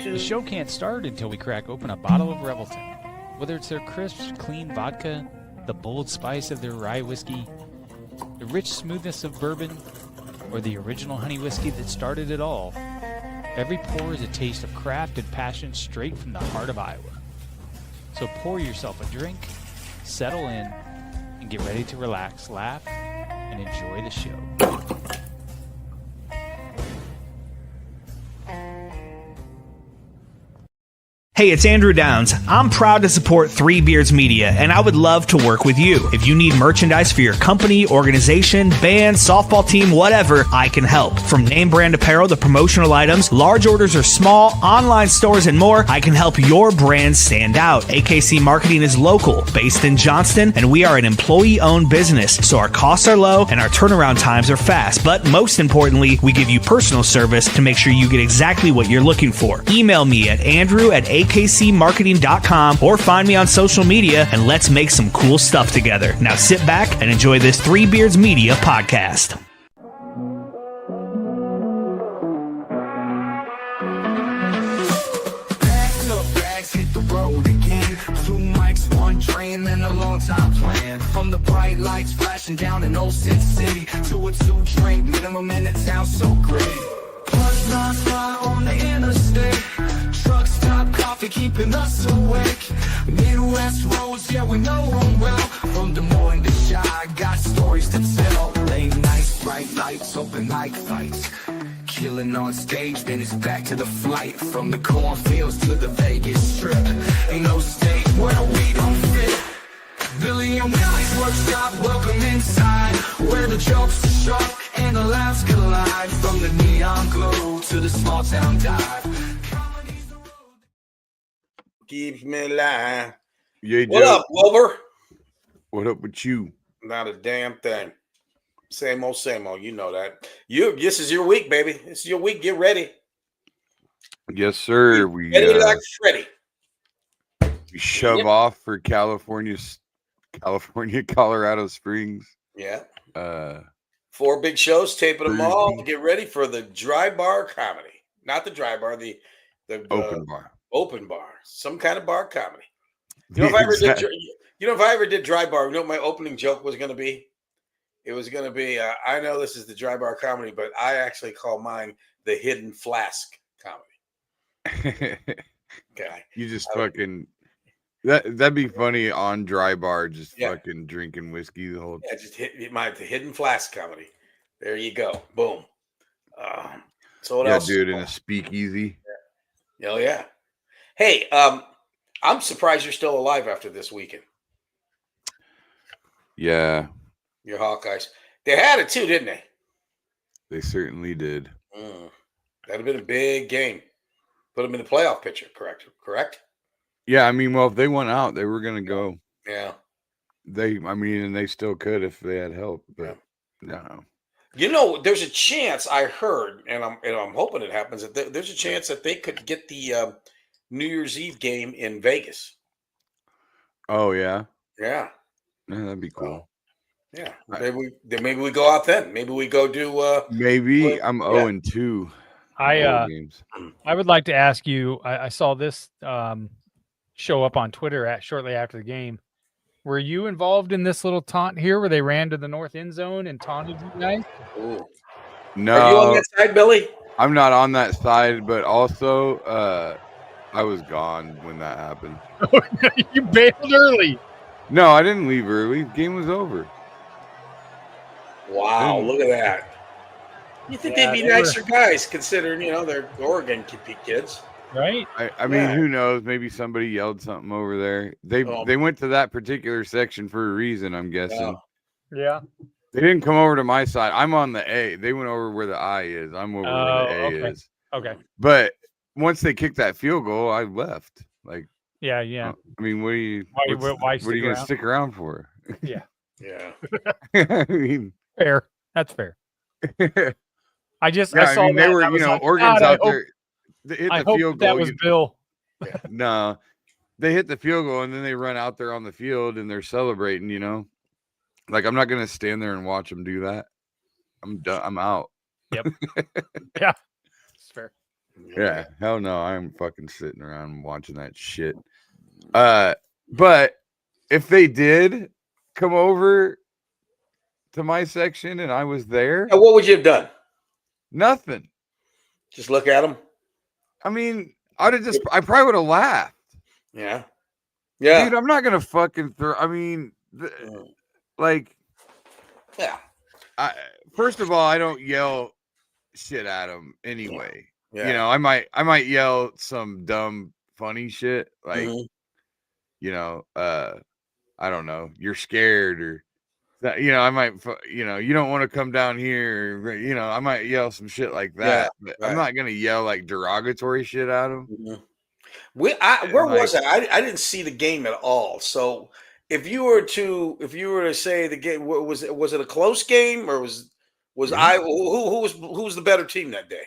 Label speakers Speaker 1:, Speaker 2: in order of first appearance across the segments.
Speaker 1: The show can't start until we crack open a bottle of Revelton. Whether it's their crisp, clean vodka, the bold spice of their rye whiskey, the rich smoothness of bourbon, or the original honey whiskey that started it all, every pour is a taste of craft and passion straight from the heart of Iowa. So pour yourself a drink, settle in, and get ready to relax, laugh, and enjoy the show.
Speaker 2: Hey, it's Andrew Downs. I'm proud to support Three Beards Media, and I would love to work with you. If you need merchandise for your company, organization, band, softball team, whatever, I can help. From name brand apparel to promotional items, large orders or small, online stores, and more, I can help your brand stand out. AKC Marketing is local, based in Johnston, and we are an employee-owned business, so our costs are low and our turnaround times are fast. But most importantly, we give you personal service to make sure you get exactly what you're looking for. Email me at andrew@akcmarketing.com or find me on social media, and let's make some cool stuff together. Now sit back and enjoy this Three Beards Media podcast.
Speaker 3: Bags up, bags hit the road again. 2 mics, 1 train, and a long time plan. From the bright lights flashing down in Old City City to a 2-drink minimum in the town so great. Plus non-stop on the interstate. Truck stop coffee keeping us awake. Midwest roads, yeah, we know them well. From Des Moines to Chi, got stories to tell. Late nights, bright lights, open mic fights. Killing on stage, then it's back to the flight. From the cornfields to the Vegas Strip. Ain't no state where we don't fit. Billy and Willie's workshop, welcome inside. Where the jokes are sharp and the laughs collide. From the neon glow to the small town dive.
Speaker 4: Keeps me alive.
Speaker 5: Yeah,
Speaker 4: What up, Wilbur?
Speaker 5: What up with you?
Speaker 4: Not a damn thing. Same old, same old. You know that. This is your week, baby. This is your week. Get ready.
Speaker 5: Yes, sir. We
Speaker 4: Ready like Freddy.
Speaker 5: shove off for California, Colorado Springs.
Speaker 4: Yeah.
Speaker 5: 4
Speaker 4: big shows, taping them
Speaker 5: Thursday.
Speaker 4: all. Get ready for the dry bar comedy. Not the dry bar, the
Speaker 5: Open bar.
Speaker 4: Open bar. Some kind of bar comedy. You know, if I ever did dry bar, you know what my opening joke was going to be? It was going to be, I know this is the dry bar comedy, but I actually call mine the hidden flask comedy. Okay.
Speaker 5: You just fucking that'd be funny on dry bar, just fucking drinking whiskey the whole time.
Speaker 4: Yeah, just the hidden flask comedy. There you go. Boom. So what else?
Speaker 5: Dude, in a speakeasy.
Speaker 4: Oh yeah. Hey, I'm surprised you're still alive after this weekend.
Speaker 5: Yeah.
Speaker 4: Your Hawkeyes. They had it too, didn't they?
Speaker 5: They certainly did.
Speaker 4: That'd have been a big game. Put them in the playoff picture, correct?
Speaker 5: Yeah, I mean, well, if they went out, they were gonna go.
Speaker 4: Yeah.
Speaker 5: And they still could if they had help, but no.
Speaker 4: You know, there's a chance I heard, and I'm hoping it happens, that there's a chance that they could get the New Year's Eve game in Vegas.
Speaker 5: Oh yeah.
Speaker 4: Yeah.
Speaker 5: Yeah, that'd be cool.
Speaker 4: Yeah. Maybe we go out then. Maybe we go do
Speaker 5: maybe I'm 0-2.
Speaker 1: I would like to ask you, I saw this show up on Twitter shortly after the game. Were you involved in this little taunt here where they ran to the north end zone and taunted you guys?
Speaker 4: Ooh.
Speaker 5: No.
Speaker 4: Are you on that side, Billy?
Speaker 5: I'm not on that side, but also I was gone when that happened.
Speaker 1: You bailed early.
Speaker 5: No, I didn't leave early. The game was over.
Speaker 4: Wow, look at that. You think they'd be nicer guys considering, they're Oregon kids.
Speaker 1: Right?
Speaker 5: I mean, who knows? Maybe somebody yelled something over there. They went to that particular section for a reason, I'm guessing.
Speaker 1: Yeah.
Speaker 5: They didn't come over to my side. I'm on the A. They went over where the I is. I'm over where the A is.
Speaker 1: Okay.
Speaker 5: But once they kicked that field goal, I left. Like,
Speaker 1: yeah.
Speaker 5: I mean, what are you going to stick around for?
Speaker 1: Yeah.
Speaker 4: Yeah.
Speaker 5: I mean,
Speaker 1: fair. That's fair. I saw
Speaker 5: they were, Oregon's out there. They hit the field goal.
Speaker 1: That was Bill.
Speaker 5: No, they hit the field goal and then they run out there on the field and they're celebrating. Like I'm not gonna stand there and watch them do that. I'm done. I'm out.
Speaker 1: Yep. Yeah, it's fair.
Speaker 5: Yeah, hell no, I'm fucking sitting around watching that shit. But if they did come over to my section and I was there,
Speaker 4: Now, what would you have done?
Speaker 5: nothing.
Speaker 4: Just look at them.
Speaker 5: I mean, I probably would have laughed.
Speaker 4: Yeah. Yeah.
Speaker 5: Dude, I'm not gonna fucking throw. I mean, like,
Speaker 4: yeah.
Speaker 5: First of all, I don't yell shit at them anyway.
Speaker 4: Yeah.
Speaker 5: You know, I might yell some dumb funny shit like, you know, I don't know, you're scared or that, you know, I might, you know, you don't want to come down here, or, you know, I might yell some shit like that. But I'm not gonna yell like derogatory shit at them.
Speaker 4: Where was I? I didn't see the game at all. So if you were to say the game, was it a close game or was I who was the better team that day?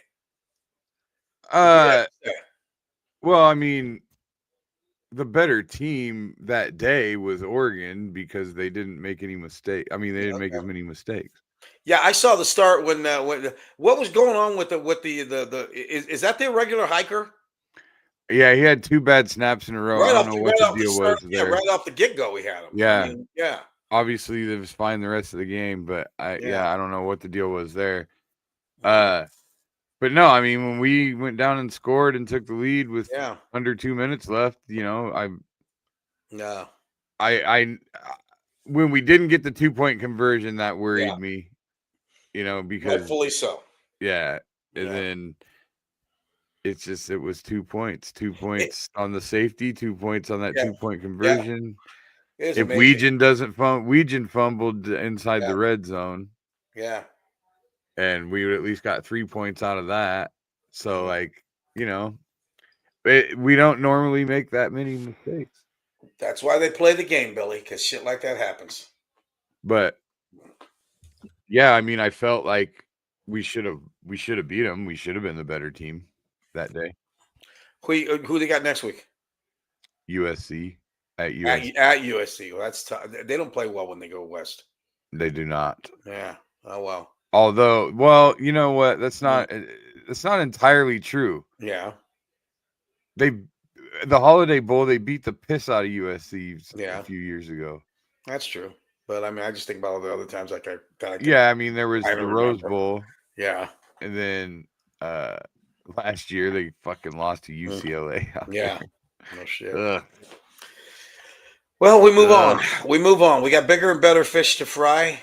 Speaker 5: Well, I mean, the better team that day was Oregon because they didn't make any mistake. I mean, they didn't make as many mistakes.
Speaker 4: Yeah, I saw the start when what was going on with the is that the irregular hiker?
Speaker 5: Yeah, he had 2 bad snaps in a row. I don't know what the deal was there.
Speaker 4: Right off the get-go, we had him.
Speaker 5: Yeah.
Speaker 4: I mean, yeah.
Speaker 5: Obviously, it was fine the rest of the game, but I don't know what the deal was there. But no, I mean, when we went down and scored and took the lead with under 2 minutes left, you know, I when we didn't get the 2-point conversion, that worried me, you know, because
Speaker 4: rightfully so.
Speaker 5: Yeah. And then it was 2 points, 2 points on the safety, 2 points on that 2-point conversion. If Weegan fumbled inside the red zone.
Speaker 4: Yeah.
Speaker 5: And we would at least got 3 points out of that. So, like, you know, we don't normally make that many mistakes.
Speaker 4: That's why they play the game, Billy, because shit like that happens.
Speaker 5: But yeah, I mean, I felt like we should have beat them. We should have been the better team that day.
Speaker 4: Who they got next week?
Speaker 5: USC at USC.
Speaker 4: At USC. Well, that's tough. They don't play well when they go west.
Speaker 5: They do not.
Speaker 4: Yeah. Oh well.
Speaker 5: Although, well, you know what? That's not entirely true.
Speaker 4: Yeah.
Speaker 5: The Holiday Bowl, they beat the piss out of USC a few years ago.
Speaker 4: That's true. But I mean, I just think about all the other times I
Speaker 5: mean, there was the Rose Bowl.
Speaker 4: Yeah.
Speaker 5: And then last year they fucking lost to UCLA.
Speaker 4: Yeah. No shit.
Speaker 5: Ugh.
Speaker 4: Well, we move on. We got bigger and better fish to fry.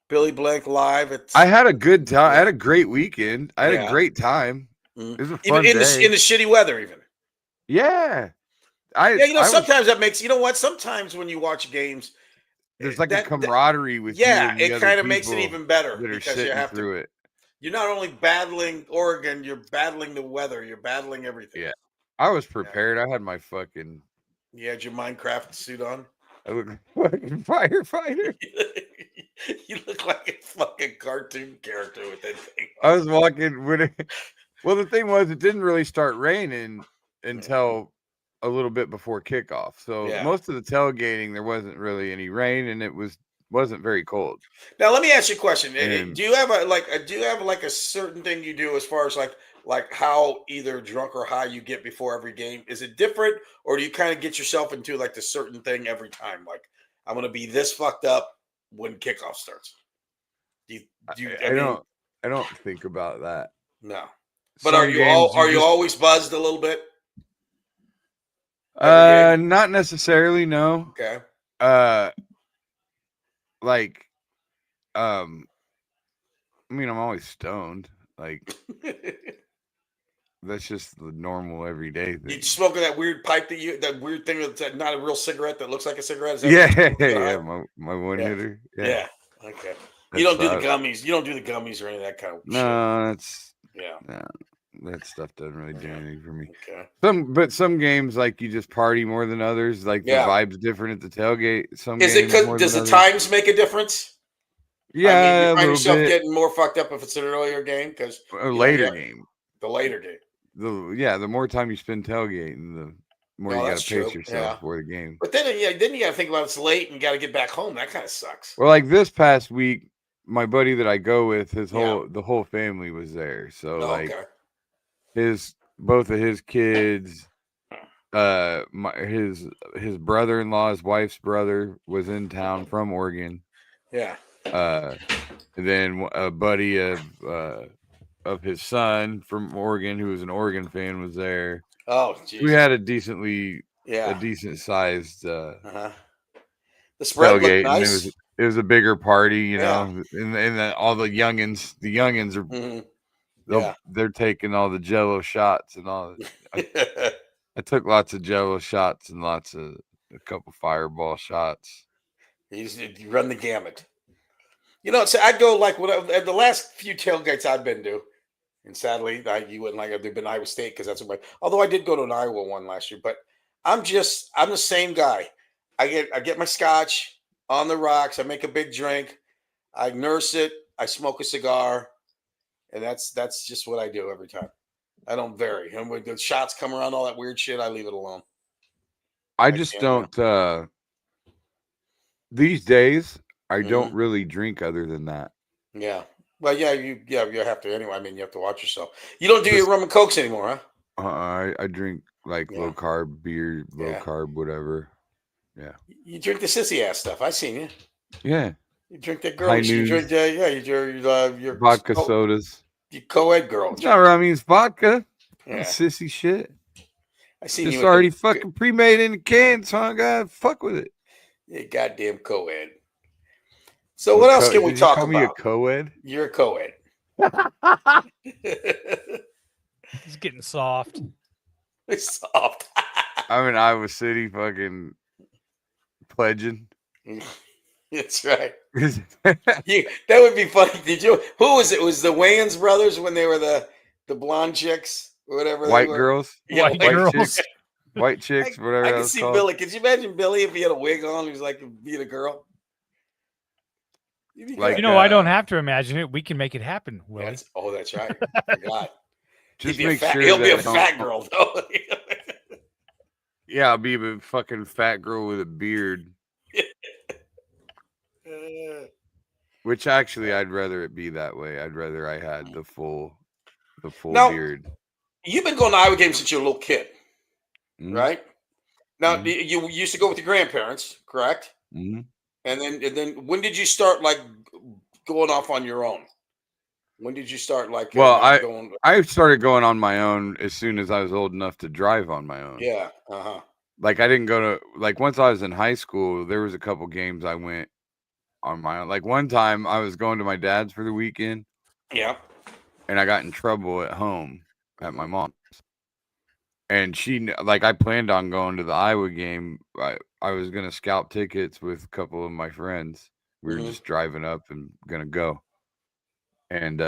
Speaker 4: Billy Blank live.
Speaker 5: I had a good time. I had a great weekend. I had a great time. It was a fun day.
Speaker 4: In the shitty weather, even.
Speaker 5: Yeah.
Speaker 4: Sometimes that makes, you know what? Sometimes when you watch games,
Speaker 5: there's like a camaraderie with you.
Speaker 4: Yeah, it kind of makes it even better
Speaker 5: because you have through it.
Speaker 4: You're not only battling Oregon, you're battling the weather. You're battling everything.
Speaker 5: Yeah. I was prepared. I had my fucking.
Speaker 4: You had your Minecraft suit on?
Speaker 5: I look like a fucking firefighter.
Speaker 4: You look like a fucking cartoon character with that thing.
Speaker 5: I was walking well, the thing was, it didn't really start raining until a little bit before kickoff. So most of the tailgating, there wasn't really any rain, and it wasn't very cold.
Speaker 4: Now, let me ask you a question. Do you have a certain thing you do as far as like how either drunk or high you get before every game? Is it different, or do you kind of get yourself into like the certain thing every time? Like, I'm going to be this fucked up when kickoff starts.
Speaker 5: I don't think about that.
Speaker 4: No. But are you always buzzed a little bit?
Speaker 5: Not necessarily, no.
Speaker 4: Okay.
Speaker 5: Like, I mean, I'm always stoned. Like, that's just the normal everyday thing.
Speaker 4: You smoking that weird pipe that weird thing that's not a real cigarette that looks like a cigarette?
Speaker 5: My one hitter.
Speaker 4: Yeah. Okay. You don't do the gummies. You don't do the gummies or any of that kind of shit.
Speaker 5: No, that's that stuff doesn't really do anything for me. Okay. Some games, like, you just party more than others. Like, the vibe's different at the tailgate.
Speaker 4: Does the times make a difference?
Speaker 5: Yeah,
Speaker 4: I mean, you find yourself getting more fucked up if it's an earlier game because
Speaker 5: a later game.
Speaker 4: The later game.
Speaker 5: The more time you spend tailgating, the more you got to pace yourself for the game.
Speaker 4: But then you got to think about it's late and you got to get back home. That kind of sucks.
Speaker 5: Well, like this past week, my buddy that I go with, the whole family was there. So both of his kids, his brother-in-law, his wife's brother, was in town from Oregon.
Speaker 4: Yeah.
Speaker 5: And then a buddy of his son from Oregon, who was an Oregon fan, was there.
Speaker 4: Oh, geez.
Speaker 5: We had a decent sized
Speaker 4: The spread
Speaker 5: tailgate,
Speaker 4: looked nice.
Speaker 5: and it was a bigger party, you know, and all the youngins are they're taking all the Jello shots and all. I took lots of Jello shots and a couple Fireball shots.
Speaker 4: You run the gamut. You know, so I'd go like the last few tailgates I've been to, and sadly, you wouldn't like they've been Iowa State because that's what although I did go to an Iowa one last year, but I'm the same guy. I get my scotch on the rocks. I make a big drink. I nurse it. I smoke a cigar, and that's just what I do every time. I don't vary. And when the shots come around, all that weird shit, I leave it alone.
Speaker 5: I just don't. These days, I don't really drink other than that.
Speaker 4: Yeah. Well, you have to anyway. I mean, you have to watch yourself. You don't do your rum and cokes anymore, huh?
Speaker 5: I drink like low carb beer, low carb whatever. Yeah. You
Speaker 4: drink the sissy ass stuff. I seen you.
Speaker 5: Yeah.
Speaker 4: You drink that girl. You drink your
Speaker 5: vodka sodas.
Speaker 4: You co-ed girl.
Speaker 5: That's not what I mean. It's vodka. Yeah. Sissy shit.
Speaker 4: I seen
Speaker 5: it's already fucking pre-made in the can, so I gotta fuck with it.
Speaker 4: Yeah, goddamn co-ed. So what else can we talk about?
Speaker 5: Me a co-ed?
Speaker 4: You're a co-ed.
Speaker 1: It's getting soft.
Speaker 4: It's soft.
Speaker 5: I'm in Iowa City fucking pledging.
Speaker 4: That's right. That would be funny. Who was it? Was the Wayans brothers when they were the blonde chicks or whatever?
Speaker 5: White girls?
Speaker 4: Yeah, white
Speaker 1: girls.
Speaker 5: Chicks. White chicks, whatever.
Speaker 4: I can see Billy. Could you imagine Billy if he had a wig on? He was like being a girl.
Speaker 1: Like, I don't have to imagine it. We can make it happen, Willie.
Speaker 4: That's right. God.
Speaker 5: Just make sure
Speaker 4: he'll be a fat girl, though.
Speaker 5: Yeah, I'll be a fucking fat girl with a beard. Which actually, I'd rather it be that way. I'd rather I had the full beard.
Speaker 4: You've been going to Iowa games since you were a little kid, right? Now, you used to go with your grandparents, correct?
Speaker 5: Mm-hmm.
Speaker 4: And then when did you start like going off on your own? When did you start like?
Speaker 5: Well, I started going on my own as soon as I was old enough to drive on my own.
Speaker 4: Yeah.
Speaker 5: Like I didn't go to once I was in high school, there was a couple games I went on my own. Like one time I was going to my dad's for the weekend.
Speaker 4: Yeah.
Speaker 5: And I got in trouble at home at my mom's. And I planned on going to the Iowa game. I was going to scalp tickets with a couple of my friends. We were just driving up and going to go. And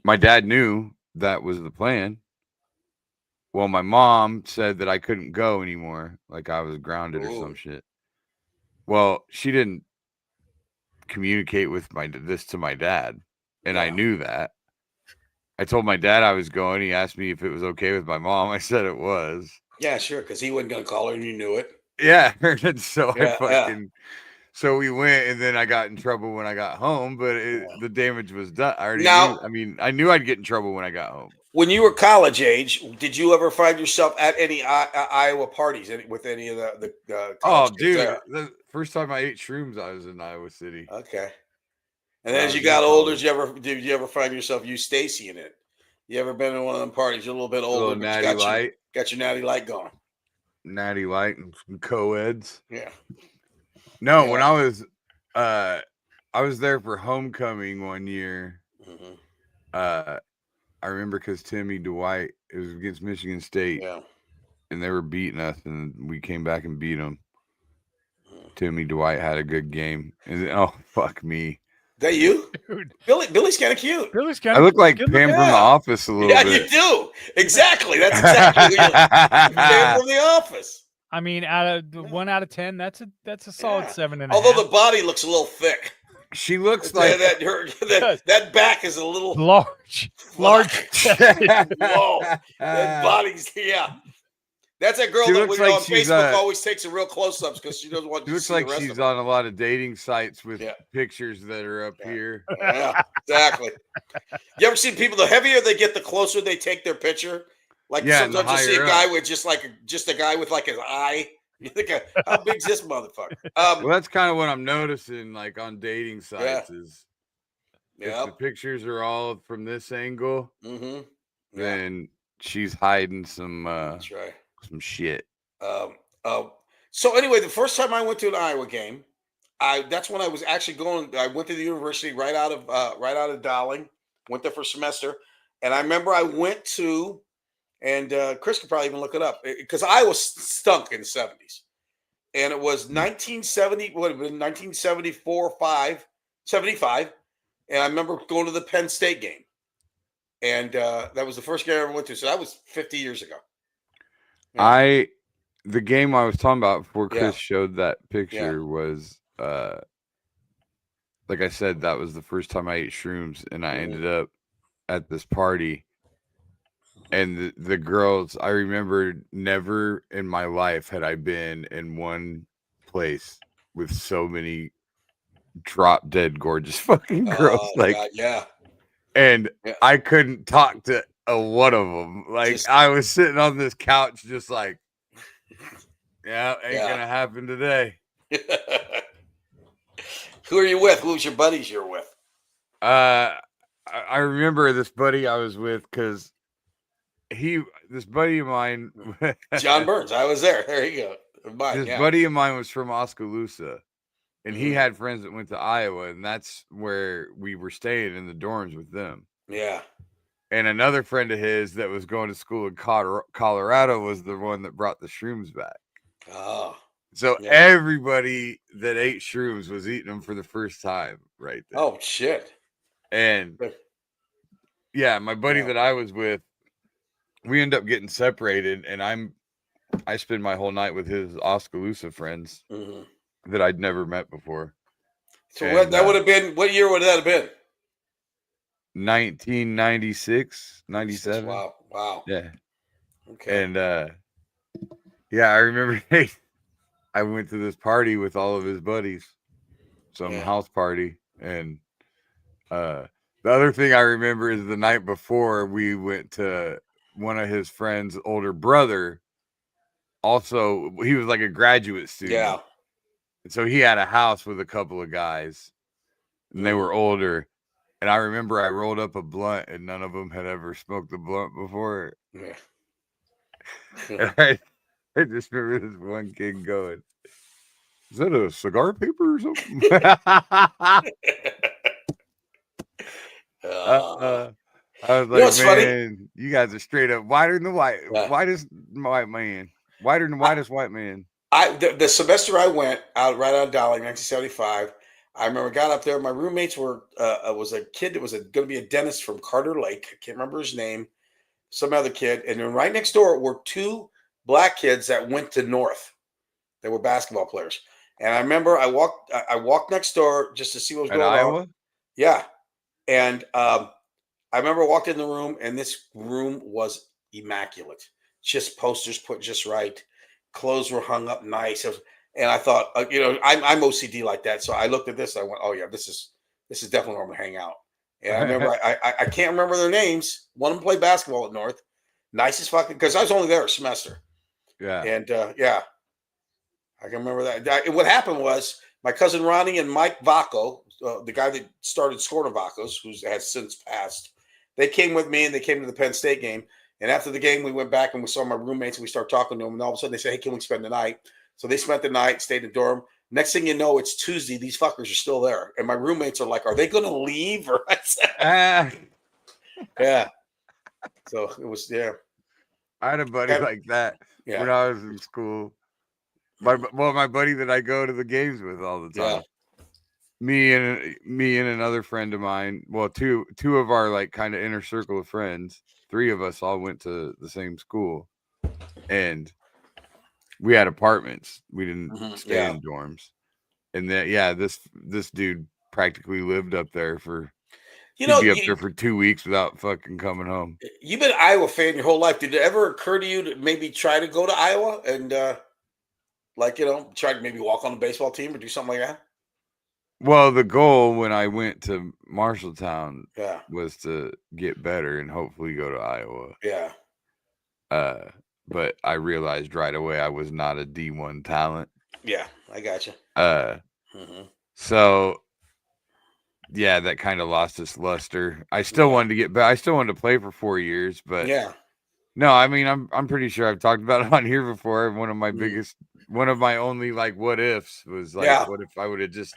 Speaker 5: my dad knew that was the plan. Well, my mom said that I couldn't go anymore. Like I was grounded or some shit. Well, she didn't communicate with this to my dad. And I knew that. I told my dad I was going. He asked me if it was okay with my mom. I said it was.
Speaker 4: Yeah, sure, because he wasn't going to call her and you knew it.
Speaker 5: Yeah. And so so we went, and then I got in trouble when I got home, but the damage was done. I already knew. I knew I'd get in trouble when I got home.
Speaker 4: When you were college age, did you ever find yourself at any Iowa parties with any of the
Speaker 5: oh, dude. The first time I ate shrooms, I was in Iowa City.
Speaker 4: Okay. And then as you got older, did you ever find yourself Stacy in it? You ever been in one of them parties? You're a little bit older.
Speaker 5: A little Natty Light.
Speaker 4: Got your Natty Light going.
Speaker 5: Natty Light and some co-eds.
Speaker 4: Yeah.
Speaker 5: No, when I was there for homecoming one year. I remember because Timmy Dwight, it was against Michigan State.
Speaker 4: Yeah. And
Speaker 5: they were beating us, and we came back and beat them. Timmy Dwight had a good game. And oh, fuck me.
Speaker 4: That you? Dude. Billy's kind of cute.
Speaker 5: I look like Pam from The Office a little bit.
Speaker 4: Yeah, you do. Exactly. That's exactly Pam from The Office.
Speaker 1: I mean, out of 1 out of 10, that's a solid 7.5.
Speaker 4: Although the body looks a little thick.
Speaker 5: She looks like
Speaker 4: that back is a little
Speaker 1: large.
Speaker 4: Whoa, that body's That's that girl
Speaker 5: She
Speaker 4: that
Speaker 5: looks
Speaker 4: we,
Speaker 5: like
Speaker 4: on
Speaker 5: she's,
Speaker 4: Facebook always takes a real close-ups because she doesn't want
Speaker 5: She
Speaker 4: you to
Speaker 5: looks
Speaker 4: see
Speaker 5: like
Speaker 4: the rest
Speaker 5: she's
Speaker 4: of her.
Speaker 5: on a lot of dating sites with
Speaker 4: Yeah.
Speaker 5: pictures that are up here.
Speaker 4: Yeah, exactly. You ever seen people? The heavier they get, the closer they take their picture. Like
Speaker 5: Yeah, and the
Speaker 4: sometimes you see a
Speaker 5: higher
Speaker 4: guy
Speaker 5: up.
Speaker 4: with just a guy with like his eye. You think, how big's this motherfucker?
Speaker 5: Well, that's kind of what I'm noticing, like on dating
Speaker 4: Yeah.
Speaker 5: sites, is if
Speaker 4: Yep.
Speaker 5: the pictures are all from this angle,
Speaker 4: Mm-hmm. Yeah,
Speaker 5: then she's hiding some
Speaker 4: that's right.
Speaker 5: some shit.
Speaker 4: Um, so anyway, the first time I went to an Iowa game, that's when I was actually going. I went to the university right out of Dowling. Went there for a semester, and I remember I went to, and Chris could probably even look it up because Iowa stunk in the 70s, and it was 1970. Would have been 1974, 75, and I remember going to the Penn State game, and that was the first game I ever went to. So that was 50 years ago. Yeah.
Speaker 5: The game I was talking about before Chris
Speaker 4: Yeah.
Speaker 5: showed that picture was like I said, that was the first time I ate shrooms, and I ended up at this party, and the girls, I remember never in my life had I been in one place with so many drop dead gorgeous fucking girls. Like,
Speaker 4: God, yeah.
Speaker 5: and
Speaker 4: Yeah.
Speaker 5: I couldn't talk to one of them. Like, I was sitting on this couch just like, yeah, ain't gonna happen today.
Speaker 4: Who are you with? Who's your buddies you're with?
Speaker 5: I remember this buddy I was with because this buddy of mine,
Speaker 4: John Burns. I was there. There you go. Mine,
Speaker 5: this buddy of mine was from Oskaloosa, and he
Speaker 4: Mhm.
Speaker 5: had friends that went to Iowa, and that's where we were staying in the dorms with them.
Speaker 4: Yeah.
Speaker 5: And another friend of his that was going to school in Colorado was the one that brought the shrooms back.
Speaker 4: Oh.
Speaker 5: So
Speaker 4: Yeah.
Speaker 5: everybody that ate shrooms was eating them for the first time right there.
Speaker 4: Oh, shit.
Speaker 5: And yeah, my buddy that I was with, we end up getting separated, and I spend my whole night with his Oskaloosa friends that I'd never met before.
Speaker 4: So that would have been, what year would that have been?
Speaker 5: 1996, 97.
Speaker 4: Wow.
Speaker 5: Yeah.
Speaker 4: Okay.
Speaker 5: And yeah, I remember I went to this party with all of his buddies, some house party, and the other thing I remember is the night before we went to one of his friends' older brother. Also, he was like a graduate student.
Speaker 4: Yeah.
Speaker 5: And so he had a house with a couple of guys, and they were older. And I remember I rolled up a blunt, and none of them had ever smoked a blunt before.
Speaker 4: Yeah.
Speaker 5: And I just remember this one kid going, "Is that a cigar paper or something?" I was like, man, you guys are straight up whiter than the whitest white man. Whiter than the whitest white man.
Speaker 4: The semester I went out right out of Dowling, 1975. I remember I got up there. My roommates was a kid that was going to be a dentist from Carter Lake. I can't remember his name. Some other kid, and then right next door were two black kids that went to North. They were basketball players, and I remember I walked next door just to see what was going on.
Speaker 5: Iowa?
Speaker 4: Yeah, and I remember I walked in the room, and this room was immaculate. Just posters put just right, clothes were hung up nice, and I thought, I'm OCD like that, so I looked at this, and I went, oh yeah, this is definitely where I'm gonna hang out. And I remember I can't remember their names. One of them played basketball at North, nice as fucking, because I was only there a semester.
Speaker 5: Yeah,
Speaker 4: and yeah, I can remember that. What happened was my cousin Ronnie and Mike Vacco, the guy that started Scornavacos, who has since passed, they came with me and they came to the Penn State game. And after the game, we went back and we saw my roommates and we started talking to them. And all of a sudden they said, hey, can we spend the night? So they spent the night, stayed in the dorm. Next thing you know, it's Tuesday. These fuckers are still there. And my roommates are like, are they going to leave? Or yeah. So it was, yeah.
Speaker 5: I had a buddy like that when I was in school. My buddy that I go to the games with all the time. Yeah. Me and another friend of mine. Well, two of our like kind of inner circle of friends. Three of us all went to the same school, and we had apartments. We didn't stay in dorms. And then this dude practically lived up there for
Speaker 4: You
Speaker 5: He'd
Speaker 4: know,
Speaker 5: be up there for 2 weeks without fucking coming home.
Speaker 4: you've been an Iowa fan your whole life. Did it ever occur to you to maybe try to go to Iowa and try to maybe walk on the baseball team or do something like that?
Speaker 5: Well, the goal when I went to Marshalltown
Speaker 4: Yeah,
Speaker 5: was to get better and hopefully go to Iowa.
Speaker 4: yeah,
Speaker 5: But I realized right away I was not a D1 talent.
Speaker 4: yeah. I got you.
Speaker 5: So yeah, that kind of lost its luster. I still wanted to get back. I still wanted to play for 4 years, but
Speaker 4: Yeah,
Speaker 5: no, I mean, I'm pretty sure I've talked about it on here before. One of my only like what ifs was like, what if I would have just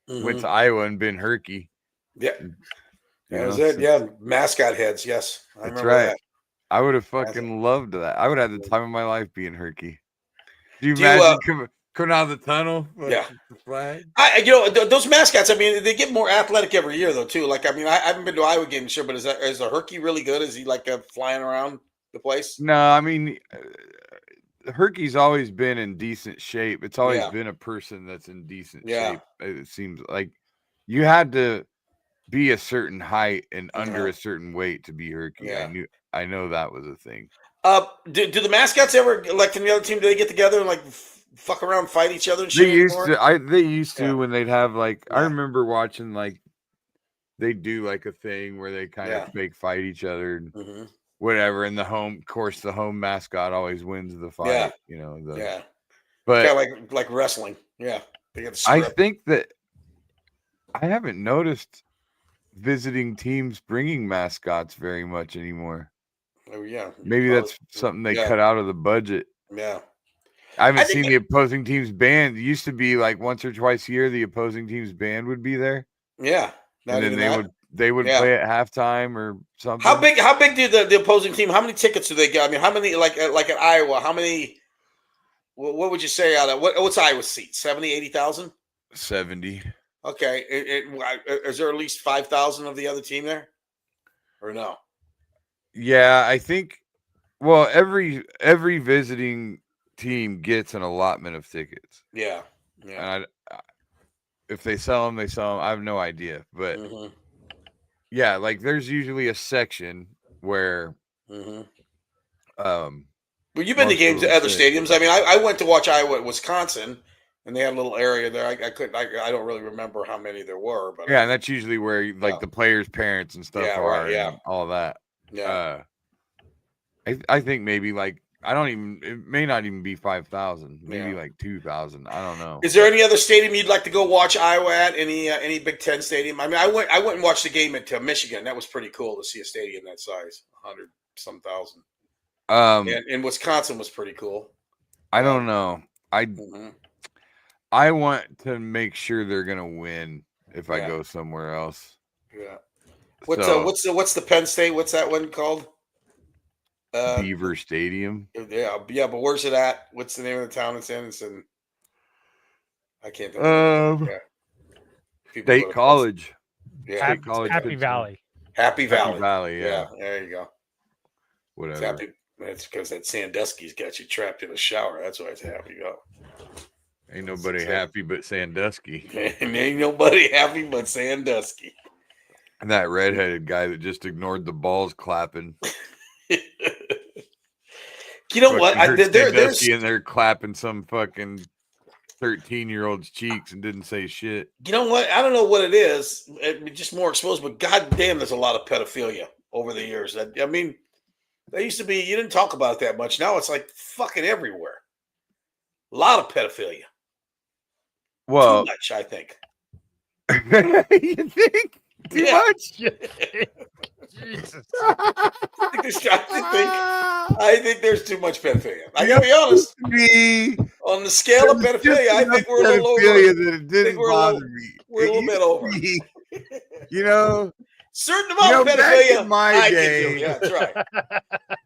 Speaker 5: went to Iowa and been Herky?
Speaker 4: Yeah,
Speaker 5: You
Speaker 4: that was
Speaker 5: know,
Speaker 4: it. Yeah, mascot heads. Yes, I
Speaker 5: that's
Speaker 4: remember
Speaker 5: right.
Speaker 4: that.
Speaker 5: I would have fucking loved that. I would have had the time of my life being Herky. Do you
Speaker 4: Do you,
Speaker 5: imagine coming out of the tunnel?
Speaker 4: Yeah.
Speaker 5: The flag?
Speaker 4: Those mascots. I mean, they get more athletic every year, though. Too. Like, I mean, I haven't been to Iowa games, sure, but is a Herky really good? Is he like flying around the place?
Speaker 5: No, I mean, Herky's always been in decent shape. It's always been a person that's in decent shape. It seems like you had to be a certain height and under a certain weight to be Herky.
Speaker 4: Yeah.
Speaker 5: I know that was a thing.
Speaker 4: Do the mascots ever, like in the other team, do they get together and like fuck around, fight each other and shit?
Speaker 5: They used to when they'd have like I remember watching like they do like a thing where they kind of fake fight each other and whatever. And the home mascot always wins the fight.
Speaker 4: Yeah.
Speaker 5: You know,
Speaker 4: but like wrestling. Yeah. They get the
Speaker 5: I
Speaker 4: script.
Speaker 5: think that I haven't noticed visiting teams bringing mascots very much anymore.
Speaker 4: Oh yeah.
Speaker 5: Maybe that's something they cut out of the budget.
Speaker 4: Yeah.
Speaker 5: I haven't seen the opposing team's band. It used to be like once or twice a year the opposing team's band would be there.
Speaker 4: Yeah.
Speaker 5: And then they would play at halftime or something.
Speaker 4: How big do the opposing team, how many tickets do they get? I mean, how many like at Iowa, how many what would you say out of what's Iowa's seat? 70, 80,000?
Speaker 5: 70.
Speaker 4: Okay. Is there at least 5,000 of the other team there? Or no?
Speaker 5: Yeah, I think well, every visiting team gets an allotment of tickets.
Speaker 4: Yeah. Yeah.
Speaker 5: And if they sell them, they sell them. I have no idea, but yeah, like there's usually a section where
Speaker 4: Well, you've been to games at other stadiums. I mean, I went to watch Iowa at Wisconsin, and they had a little area there. I don't really remember how many there were, but
Speaker 5: and that's usually where like the players' parents and stuff are, and all that.
Speaker 4: Yeah.
Speaker 5: I think maybe like it may not even be 5,000, maybe like 2,000. I don't know.
Speaker 4: Is there any other stadium you'd like to go watch Iowa at? Any Big Ten stadium? I mean, I went and watched the game at Michigan. That was pretty cool to see a stadium that size, 100-some thousand. And Wisconsin was pretty cool.
Speaker 5: I don't know. I want to make sure they're gonna win if I go somewhere else.
Speaker 4: Yeah. What's the Penn State? What's that one called?
Speaker 5: Beaver Stadium.
Speaker 4: Yeah, but where's it at? What's the name of the town it's in? It's in. I can't think of it.
Speaker 5: State College.
Speaker 4: Yeah.
Speaker 6: State College. Happy Valley.
Speaker 4: Happy Valley.
Speaker 5: Happy Valley. Yeah.
Speaker 4: There you go.
Speaker 5: Whatever.
Speaker 4: That's because that Sandusky's got you trapped in a shower. That's why it's Happy Valley.
Speaker 5: Ain't nobody happy but Sandusky.
Speaker 4: Ain't nobody happy but Sandusky.
Speaker 5: And that redheaded guy that just ignored the balls clapping.
Speaker 4: You know what?
Speaker 5: There's in there clapping some fucking 13-year-old's cheeks and didn't say shit.
Speaker 4: You know what? I don't know what it is. It's just more exposed, but goddamn, there's a lot of pedophilia over the years. I mean, there used to be, you didn't talk about it that much. Now it's like fucking everywhere. A lot of pedophilia.
Speaker 5: Well,
Speaker 4: too much, I think.
Speaker 5: You think? Too much?
Speaker 6: Jesus.
Speaker 4: I think there's too much pedophilia. I gotta be honest. On the scale of pedophilia, I think we're a little over.
Speaker 5: That it didn't bother me.
Speaker 4: We're a little bit over.
Speaker 5: You know,
Speaker 4: certain amount of pedophilia.
Speaker 5: Back in my day,
Speaker 4: yeah, that's right.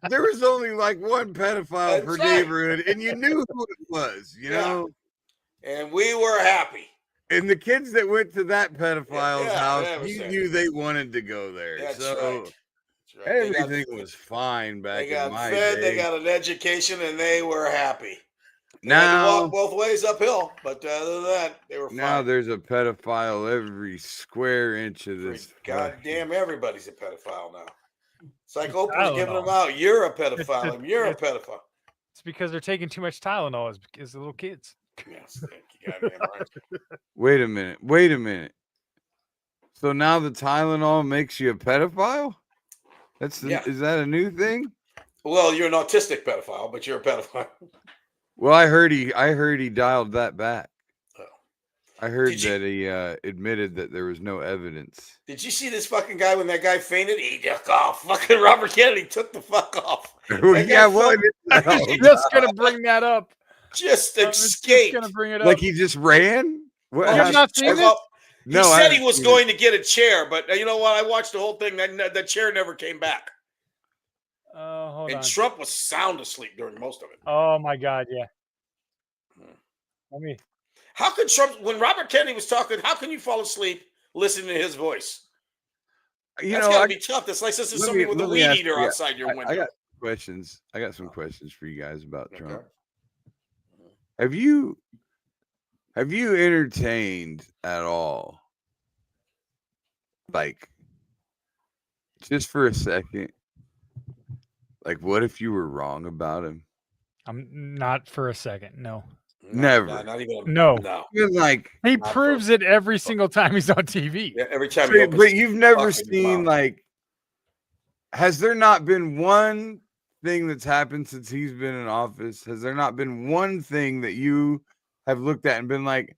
Speaker 5: There was only like one pedophile per neighborhood, and you knew who it was. You know,
Speaker 4: and we were happy.
Speaker 5: And the kids that went to that pedophile's house, you knew they wanted to go there.
Speaker 4: That's
Speaker 5: so
Speaker 4: right. That's right.
Speaker 5: Everything was fine back in my
Speaker 4: day.
Speaker 5: day.
Speaker 4: They got an education, and they were happy.
Speaker 5: Now
Speaker 4: walk both ways uphill, but other than that, they were fine.
Speaker 5: Now there's a pedophile every square inch of this.
Speaker 4: God damn, everybody's a pedophile now. It's like Oprah's giving them out. You're a pedophile. You're a pedophile.
Speaker 6: It's because they're taking too much Tylenol as little kids.
Speaker 4: Yes, you goddamn right.
Speaker 5: Wait a minute. So now the Tylenol makes you a pedophile? Is that a new thing?
Speaker 4: Well, you're an autistic pedophile, but you're a pedophile.
Speaker 5: Well, I heard he dialed that back.
Speaker 4: Oh.
Speaker 5: I heard that he admitted that there was no evidence.
Speaker 4: Did you see this fucking guy when that guy fainted? He took off. Fucking Robert Kennedy took the fuck off.
Speaker 5: Yeah, what?
Speaker 6: I was just gonna bring that up.
Speaker 4: Just escaped.
Speaker 6: Gonna bring it up.
Speaker 5: Like he just ran? What?
Speaker 6: You have not seen this?
Speaker 4: No, he said he was going to get a chair, but you know what? I watched the whole thing. The chair never came back.
Speaker 6: Hold on.
Speaker 4: Trump was sound asleep during most of it.
Speaker 6: Oh my God, yeah.
Speaker 4: How could Trump, when Robert Kennedy was talking, how can you fall asleep listening to his voice? That's gotta be tough. That's like this is somebody with a weed eater outside your window.
Speaker 5: I got questions. I got some questions for you guys about Trump. Have you entertained at all, like, just for a second, like, what if you were wrong about him?
Speaker 6: I'm not for a second. No.
Speaker 5: Never.
Speaker 4: Not even.
Speaker 6: No.
Speaker 5: Like
Speaker 6: he proves it every single time he's on TV.
Speaker 4: Yeah, every time.
Speaker 5: But you've never seen like. Has there not been one thing that's happened since he's been in office? Has there not been one thing that you have looked at and been like,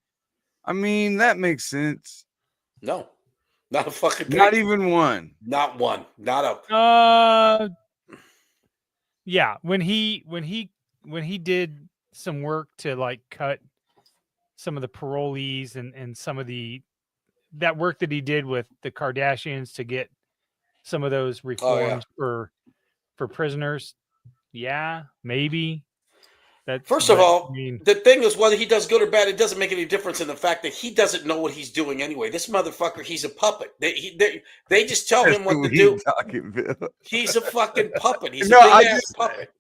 Speaker 5: I mean, that makes sense?
Speaker 4: No, not a fucking thing.
Speaker 5: Not even one.
Speaker 4: Not one. Not a.
Speaker 6: Yeah, when he did some work to like cut some of the parolees and some of that work that he did with the Kardashians to get some of those reforms for prisoners. Yeah, maybe.
Speaker 4: First of all, the thing is, whether he does good or bad, it doesn't make any difference in the fact that he doesn't know what he's doing anyway. This motherfucker, he's a puppet. They just tell him what to do. He's a fucking puppet. He's a big-ass puppet.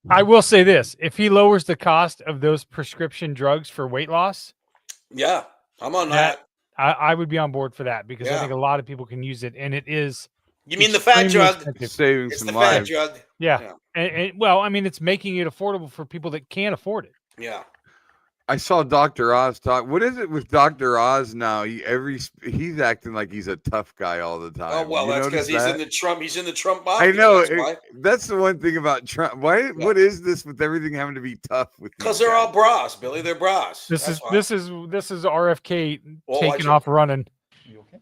Speaker 6: I will say this: if he lowers the cost of those prescription drugs for weight loss,
Speaker 4: yeah, I'm on that.
Speaker 6: I would be on board for that because I think a lot of people can use it, and it is.
Speaker 4: You mean the fat drug?
Speaker 5: Saving some lives.
Speaker 4: Fat drug.
Speaker 6: Yeah. And well, I mean, it's making it affordable for people that can't afford it.
Speaker 4: Yeah.
Speaker 5: I saw Dr. Oz talk. What is it with Dr. Oz now? He's acting like he's a tough guy all the time.
Speaker 4: Oh well, that's because he's in the Trump. He's in the Trump box.
Speaker 5: I know. That's the one thing about Trump. Why? Yeah. What is this with everything having to be tough with?
Speaker 4: Because they're all bras, Billy. They're bras.
Speaker 6: This is RFK taking off running. You okay?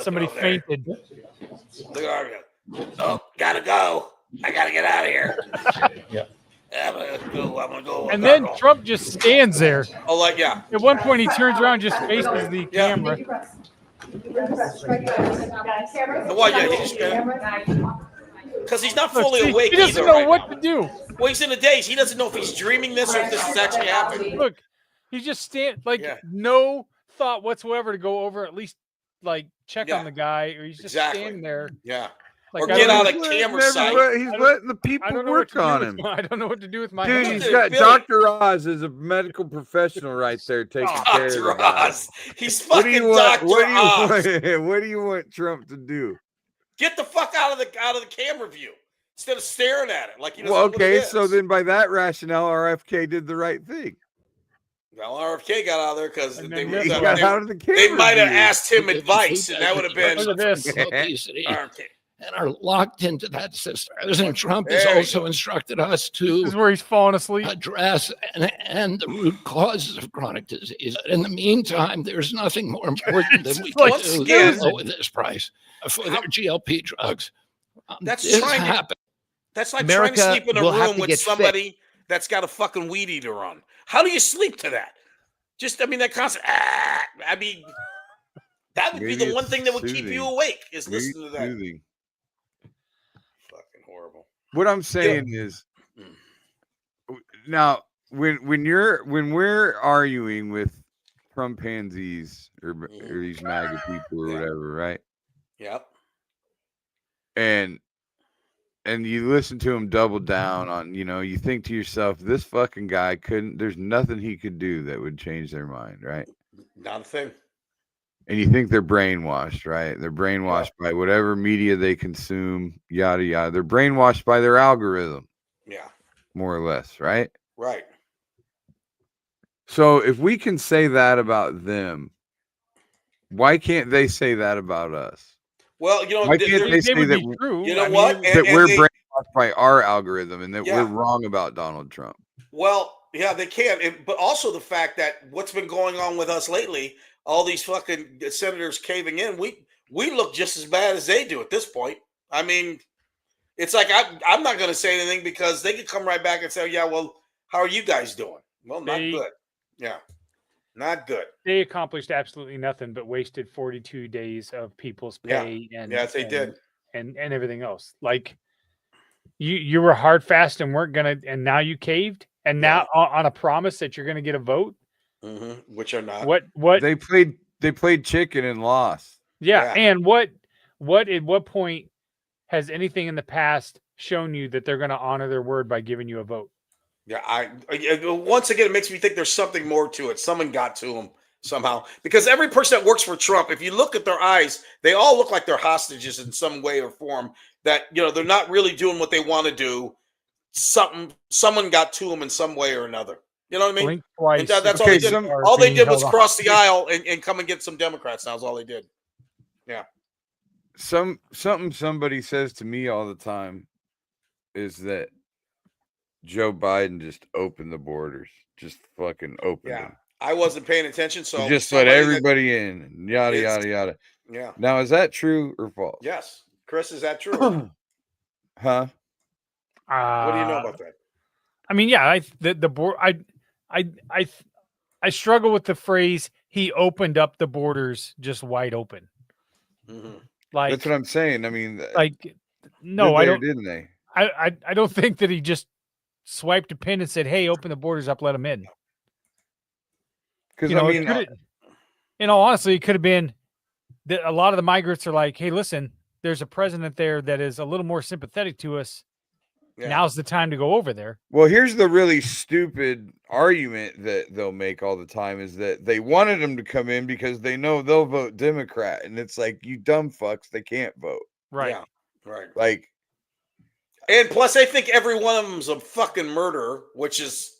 Speaker 6: Somebody fainted.
Speaker 4: Look at RFK. Oh, gotta go. I gotta get out of here. Yeah. I'm gonna go.
Speaker 6: And then Trump just stands there.
Speaker 4: Oh, like yeah.
Speaker 6: At one point, he turns around, just faces the camera.
Speaker 4: Well, yeah, he's because he's not fully awake.
Speaker 6: He doesn't know what to do.
Speaker 4: Well, he's in a daze. He doesn't know if he's dreaming this or if this is actually happening.
Speaker 6: Look, he just no thought whatsoever to go over at least like check on the guy, or he's just standing there.
Speaker 4: Yeah.
Speaker 6: Like,
Speaker 4: or get out of camera sight.
Speaker 5: He's letting the people work on him.
Speaker 6: I don't know what to do with my
Speaker 5: dude.
Speaker 6: hands.
Speaker 5: He's got Dr. Oz is a medical professional right there taking care of
Speaker 4: Dr. Oz. He's fucking Dr. Oz.
Speaker 5: What do you want Trump to do?
Speaker 4: Get the fuck out of the camera view instead of staring at it like he doesn't.
Speaker 5: Well, okay, so then by that rationale, RFK did the right thing.
Speaker 4: Well, RFK got out of there because they
Speaker 5: might
Speaker 4: have asked him advice, and that would have been
Speaker 7: RFK. And are locked into that system. President Trump has also instructed us to
Speaker 6: this is where he's falling asleep.
Speaker 7: Address and the root causes of chronic disease. In the meantime, there's nothing more important than we can do to lower this price for their GLP drugs.
Speaker 4: That's like trying to sleep in a room with somebody that's got a fucking weed eater on. How do you sleep to that? That constant. I mean, that would be the one thing that would keep you awake is listening to that.
Speaker 5: Soothing.
Speaker 4: Fucking horrible.
Speaker 5: What I'm saying is, now when we're arguing with Trump pansies or these MAGA people or whatever, right?
Speaker 4: Yep.
Speaker 5: And and you listen to him double down on, you think to yourself, this fucking guy there's nothing he could do that would change their mind, right?
Speaker 4: Not a thing.
Speaker 5: And you think they're brainwashed, right? They're brainwashed by whatever media they consume, yada, yada. They're brainwashed by their algorithm.
Speaker 4: Yeah.
Speaker 5: More or less, right?
Speaker 4: Right.
Speaker 5: So if we can say that about them, why can't they say that about us?
Speaker 4: Well,
Speaker 5: why can't they say that?
Speaker 6: True.
Speaker 4: You know what?
Speaker 5: That we're brainwashed by our algorithm and that we're wrong about Donald Trump.
Speaker 4: Well, yeah, they can. But also the fact that what's been going on with us lately, all these fucking senators caving in, we look just as bad as they do at this point. I mean, it's like I'm not going to say anything because they could come right back and say, yeah, well, how are you guys doing? Well, not good. Yeah. Not good.
Speaker 6: They accomplished absolutely nothing but wasted 42 days of people's pay and
Speaker 4: they did.
Speaker 6: And everything else. Like you were hard fast and weren't gonna, and now you caved, and now on a promise that you're gonna get a vote,
Speaker 4: which are not.
Speaker 6: What
Speaker 5: they played chicken and lost.
Speaker 6: Yeah, and what at what point has anything in the past shown you that they're gonna honor their word by giving you a vote?
Speaker 4: Yeah, once again, it makes me think there's something more to it. Someone got to them somehow. Because every person that works for Trump, if you look at their eyes, they all look like they're hostages in some way or form. That they're not really doing what they want to do. Someone got to them in some way or another. You know what I mean?
Speaker 6: Twice.
Speaker 4: That's all they did. All they did was cross the aisle and come and get some Democrats. That's all they did. Yeah.
Speaker 5: Something somebody says to me all the time is that Joe Biden just opened the borders, just fucking opened them.
Speaker 4: I wasn't paying attention, so
Speaker 5: he just let everybody in, and yada yada yada.
Speaker 4: Yeah.
Speaker 5: Now, is that true or false?
Speaker 4: Yes, Chris, is that true?
Speaker 5: Huh?
Speaker 4: What do you know about that?
Speaker 6: I mean, yeah, the board. I struggle with the phrase "he opened up the borders just wide open."
Speaker 4: Mm-hmm.
Speaker 6: Like
Speaker 5: that's what I'm saying. I mean,
Speaker 6: like no, I don't.
Speaker 5: Didn't they?
Speaker 6: I don't think that he just swiped a pin and said, "Hey, open the borders up, let them in."
Speaker 5: Because I mean,
Speaker 6: in all honesty, it could have been that a lot of the migrants are like, "Hey, listen, there's a president there that is a little more sympathetic to us. Yeah. Now's the time to go over there."
Speaker 5: Well, here's the really stupid argument that they'll make all the time is that they wanted them to come in because they know they'll vote Democrat, and it's like, you dumb fucks, they can't vote.
Speaker 6: Right.
Speaker 4: Yeah. Right.
Speaker 5: Like.
Speaker 4: And plus, I think every one of them is a fucking murderer, which is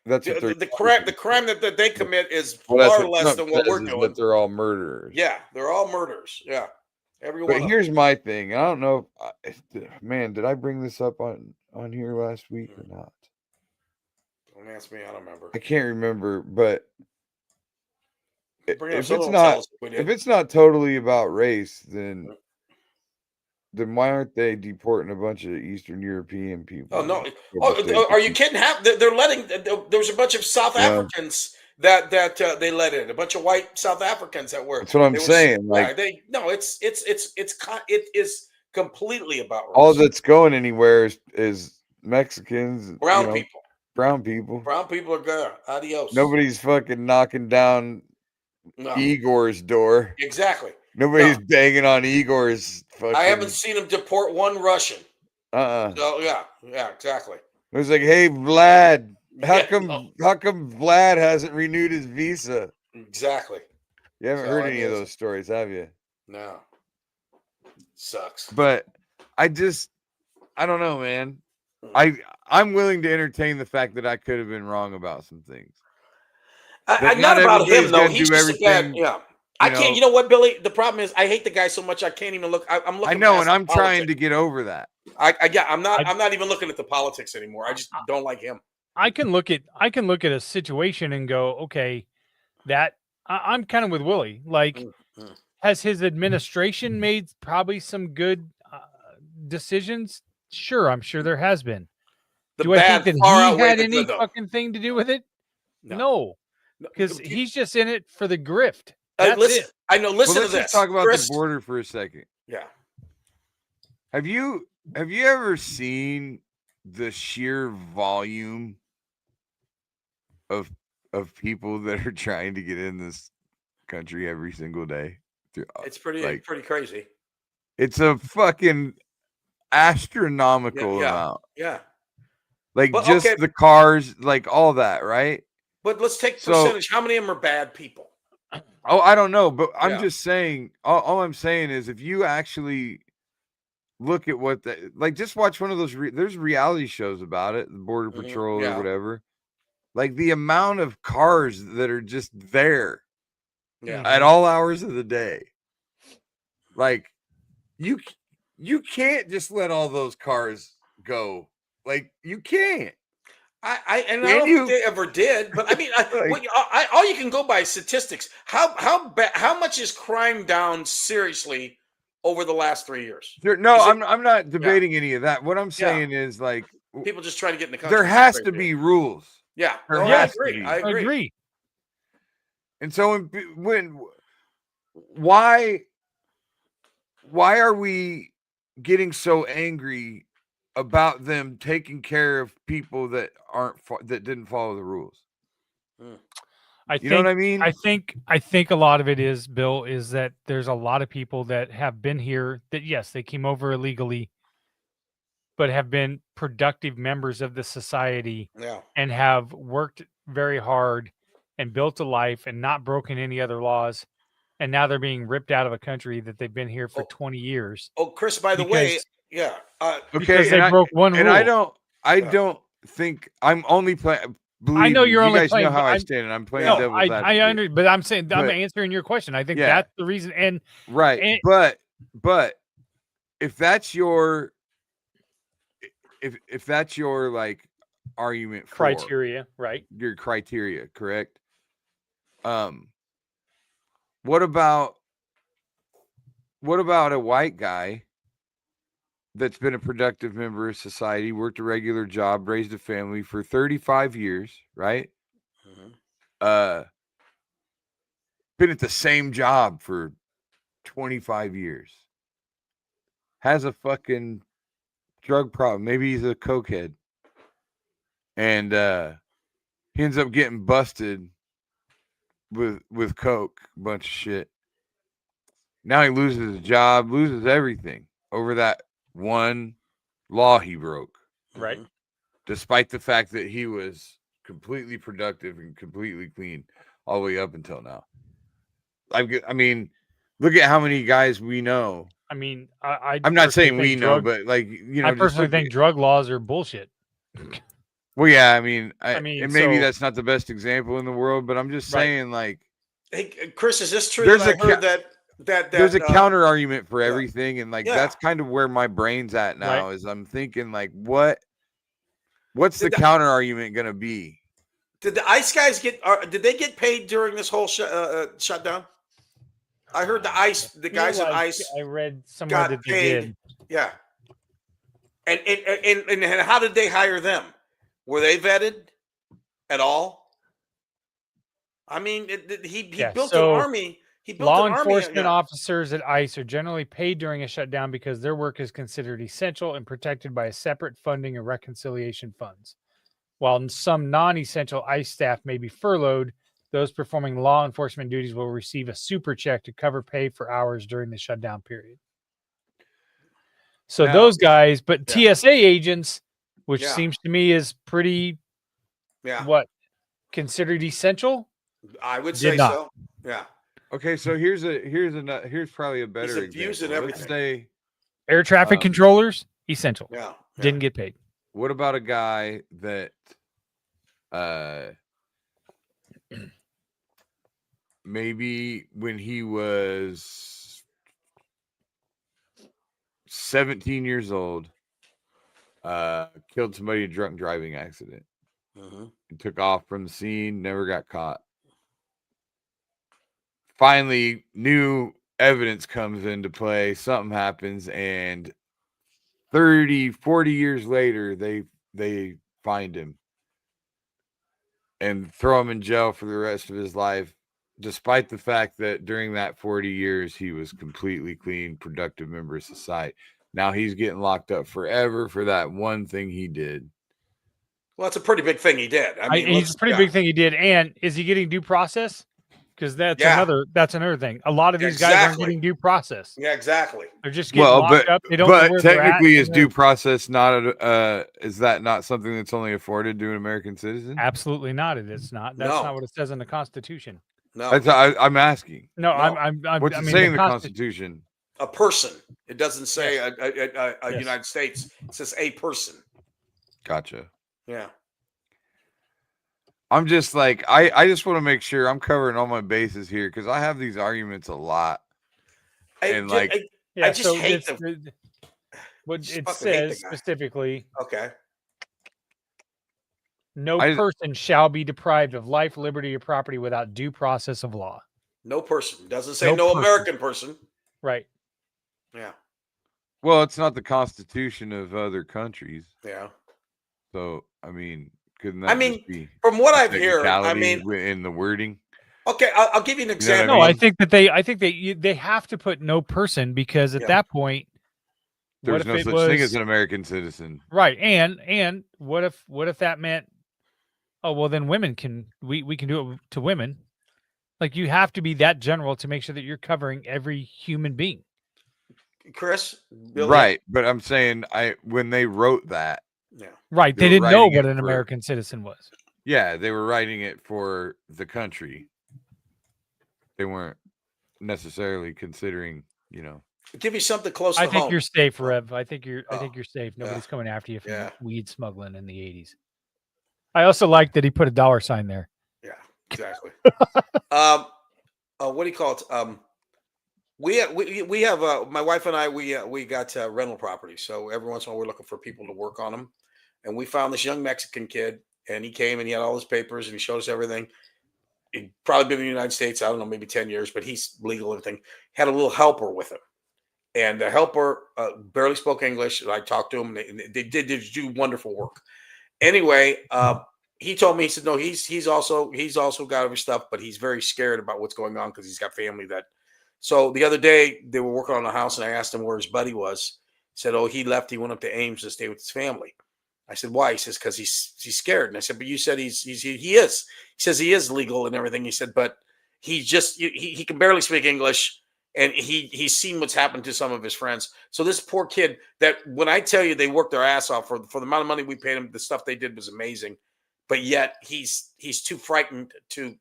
Speaker 4: the crime that they commit is far less than what we're doing.
Speaker 5: But they're all murderers.
Speaker 4: Yeah, they're all murderers. Yeah,
Speaker 5: everyone. But here's my thing. I don't know, man. Did I bring this up on here last week or not?
Speaker 4: Don't ask me. I don't remember.
Speaker 5: I can't remember. But if it's not totally about race, then why aren't they deporting a bunch of Eastern European people?
Speaker 4: Oh no! Are you kidding? They're letting. There's a bunch of South Africans that they let in. A bunch of white South Africans that were.
Speaker 5: That's what I'm saying.
Speaker 4: It is completely about race.
Speaker 5: All that's going anywhere is Mexicans,
Speaker 4: brown people.
Speaker 5: Brown people.
Speaker 4: Brown people are good. Adios.
Speaker 5: Nobody's fucking knocking down Igor's door.
Speaker 4: Exactly.
Speaker 5: Nobody's banging on Igor's fucking...
Speaker 4: I haven't seen him deport one Russian.
Speaker 5: So
Speaker 4: yeah, exactly.
Speaker 5: It was like, hey, Vlad, how come Vlad hasn't renewed his visa?
Speaker 4: Exactly.
Speaker 5: You haven't heard any of those stories, have you?
Speaker 4: No. Sucks.
Speaker 5: But I don't know, man. I'm willing to entertain the fact that I could have been wrong about some things.
Speaker 4: Not about him, though. He's just a bad, I can't. You know what, Billy? The problem is, I hate the guy so much I can't even look. I'm looking.
Speaker 5: I know, and I'm trying to get over that.
Speaker 4: I'm not even looking at the politics anymore. I just don't like him.
Speaker 6: I can look at a situation and go, okay, that I'm kind of with Willie. Like, has his administration made probably some good decisions? Sure, I'm sure there has been. Do I think that he had any fucking thing to do with it? No. Because he's just in it for the grift.
Speaker 4: Listen, I know. Listen to this.
Speaker 5: Let's talk about the border for a second.
Speaker 4: Yeah.
Speaker 5: Have you ever seen the sheer volume of people that are trying to get in this country every single day?
Speaker 4: It's pretty crazy.
Speaker 5: It's a fucking astronomical
Speaker 4: Yeah.
Speaker 5: amount.
Speaker 4: Yeah.
Speaker 5: Like
Speaker 4: But,
Speaker 5: just
Speaker 4: okay.
Speaker 5: the cars, like all that, right?
Speaker 4: But let's take
Speaker 5: So-
Speaker 4: percentage. How many of them are bad people?
Speaker 5: Oh, I don't know, but I'm
Speaker 4: Yeah.
Speaker 5: just saying. All I'm saying is, if you actually look at what like, just watch one of those. There's reality shows about it, the Border Patrol or
Speaker 4: Yeah.
Speaker 5: whatever. Like the amount of cars that are just there
Speaker 4: Yeah.
Speaker 5: at all hours of the day. Like you can't just let all those cars go. Like you can't.
Speaker 4: I don't know if they ever did, but I mean, all you can go by is statistics. How much is crime down seriously over the last 3 years?
Speaker 5: I'm not debating any of that. What I'm saying is, like,
Speaker 4: people just trying to get in the country.
Speaker 5: there has to be rules.
Speaker 4: Yeah,
Speaker 5: I
Speaker 4: agree.
Speaker 5: And so why are we getting so angry about them taking care of people that didn't follow the rules?
Speaker 6: You
Speaker 5: know what I mean?
Speaker 6: I think a lot of it is, Bill, is that there's a lot of people that have been here that, yes, they came over illegally, but have been productive members of the society and have worked very hard and built a life and not broken any other laws. And now they're being ripped out of a country that they've been here for 20 years.
Speaker 4: Oh, Chris, by the way, yeah.
Speaker 6: Because they broke one rule.
Speaker 5: And I don't think I'm only playing.
Speaker 6: I know you're only playing.
Speaker 5: You guys know how I stand, and I'm playing devil's advocate.
Speaker 6: I understand, but I'm saying I'm answering your question. I think that's the reason. And
Speaker 5: right, but if that's your if that's your like argument for
Speaker 6: criteria, right?
Speaker 5: Your criteria, correct? What about a white guy that's been a productive member of society, worked a regular job, raised a family for 35 years, right? Been at the same job for 25 years. Has a fucking drug problem. Maybe he's a cokehead. And he ends up getting busted with coke, a bunch of shit. Now he loses his job, loses everything over that one law he broke.
Speaker 6: Right.
Speaker 5: Despite the fact that he was completely productive and completely clean all the way up until now. I mean, look at how many guys we know.
Speaker 6: I mean,
Speaker 5: I'm not saying we know, but like,
Speaker 6: I personally think drug laws are bullshit.
Speaker 5: Well, yeah, I mean, and maybe
Speaker 6: so,
Speaker 5: that's not the best example in the world, but I'm just saying, like,
Speaker 4: hey, Chris, is this true? There's
Speaker 5: there's a counter argument for everything, and like that's kind of where my brain's at now. Is I'm thinking like, what's the counter argument gonna be?
Speaker 4: Did the ICE guys did they get paid during this whole shutdown? I heard the guys at ICE.
Speaker 6: I read somewhere that they did.
Speaker 4: Yeah. And how did they hire them? Were they vetted at all? I mean, he built an army. He built
Speaker 6: law
Speaker 4: an
Speaker 6: enforcement officers at ICE are generally paid during a shutdown because their work is considered essential and protected by a separate funding and reconciliation funds. While some non-essential ICE staff may be furloughed, those performing law enforcement duties will receive a super check to cover pay for hours during the shutdown period. So those guys, but TSA agents, which seems to me is pretty, considered essential?
Speaker 4: I would say so. Yeah.
Speaker 5: Okay, so here's probably a better example.
Speaker 4: Let's
Speaker 5: say
Speaker 6: air traffic controllers, essential.
Speaker 4: Yeah.
Speaker 6: Didn't get paid.
Speaker 5: What about a guy that maybe when he was 17 years old, killed somebody in a drunk driving accident, and took off from the scene, never got caught. Finally, new evidence comes into play, something happens, and 30, 40 years later, they find him and throw him in jail for the rest of his life, despite the fact that during that 40 years, he was completely clean, productive member of society. Now he's getting locked up forever for that one thing he did.
Speaker 4: Well, that's a pretty big thing he did. I mean,
Speaker 6: it's a pretty big thing he did. And is he getting due process? Because that's another thing. A lot of these guys aren't getting due process.
Speaker 4: Yeah, exactly.
Speaker 6: They're just getting locked up. They don't know where they're at,
Speaker 5: technically, is due process not is that not something that's only afforded to an American citizen?
Speaker 6: Absolutely not. It is not. That's not what it says in the Constitution.
Speaker 4: No,
Speaker 5: I'm asking.
Speaker 6: No,
Speaker 5: no. What's it say in the Constitution?
Speaker 4: A person. It doesn't say a United States. It says a person.
Speaker 5: Gotcha.
Speaker 4: Yeah.
Speaker 5: I'm just like, I just want to make sure I'm covering all my bases here because I have these arguments a lot. I
Speaker 6: just hate them. What it says specifically.
Speaker 4: Okay.
Speaker 6: No person shall be deprived of life, liberty, or property without due process of law.
Speaker 4: No person. Doesn't say no American person.
Speaker 6: Right.
Speaker 4: Yeah.
Speaker 5: Well, it's not the Constitution of other countries.
Speaker 4: Yeah.
Speaker 5: So, I mean, couldn't that just be
Speaker 4: from what I've heard,
Speaker 5: in the wording?
Speaker 4: Okay, I'll give you an example.
Speaker 6: No, I think that they have to put no person because at that point,
Speaker 5: there's no such thing as an American citizen,
Speaker 6: right? And what if that meant, oh well, then women we can do it to women. Like you have to be that general to make sure that you're covering every human being.
Speaker 4: Chris, Billy?
Speaker 5: Right? But I'm saying, when they wrote that,
Speaker 6: right, they didn't know what an American citizen was.
Speaker 5: Yeah, they were writing it for the country. They weren't necessarily considering,
Speaker 4: give you something close.
Speaker 6: I think you're safe, Rev. I think you're safe. Nobody's coming after you for weed smuggling in the 80s. I also like that he put a dollar sign there.
Speaker 4: Yeah, exactly. What do you call it? We have my wife and I we got rental properties. So every once in a while we're looking for people to work on them, and we found this young Mexican kid, and he came and he had all his papers and he showed us everything. He'd probably been in the United States, I don't know, maybe 10 years, but he's legal and everything. Had a little helper with him. And the helper barely spoke English. I talked to him. And they did do wonderful work. Anyway, he told me, he said, no, he's also got other stuff, but he's very scared about what's going on because he's got family that. So the other day they were working on a house and I asked him where his buddy was. He said, oh, he left. He went up to Ames to stay with his family. I said, why? He says, because he's scared. And I said, but you said he is. He says he is legal and everything. He said, but he can barely speak English. And he's seen what's happened to some of his friends. So this poor kid, that when I tell you they worked their ass off for the amount of money we paid him, the stuff they did was amazing. But yet he's too frightened to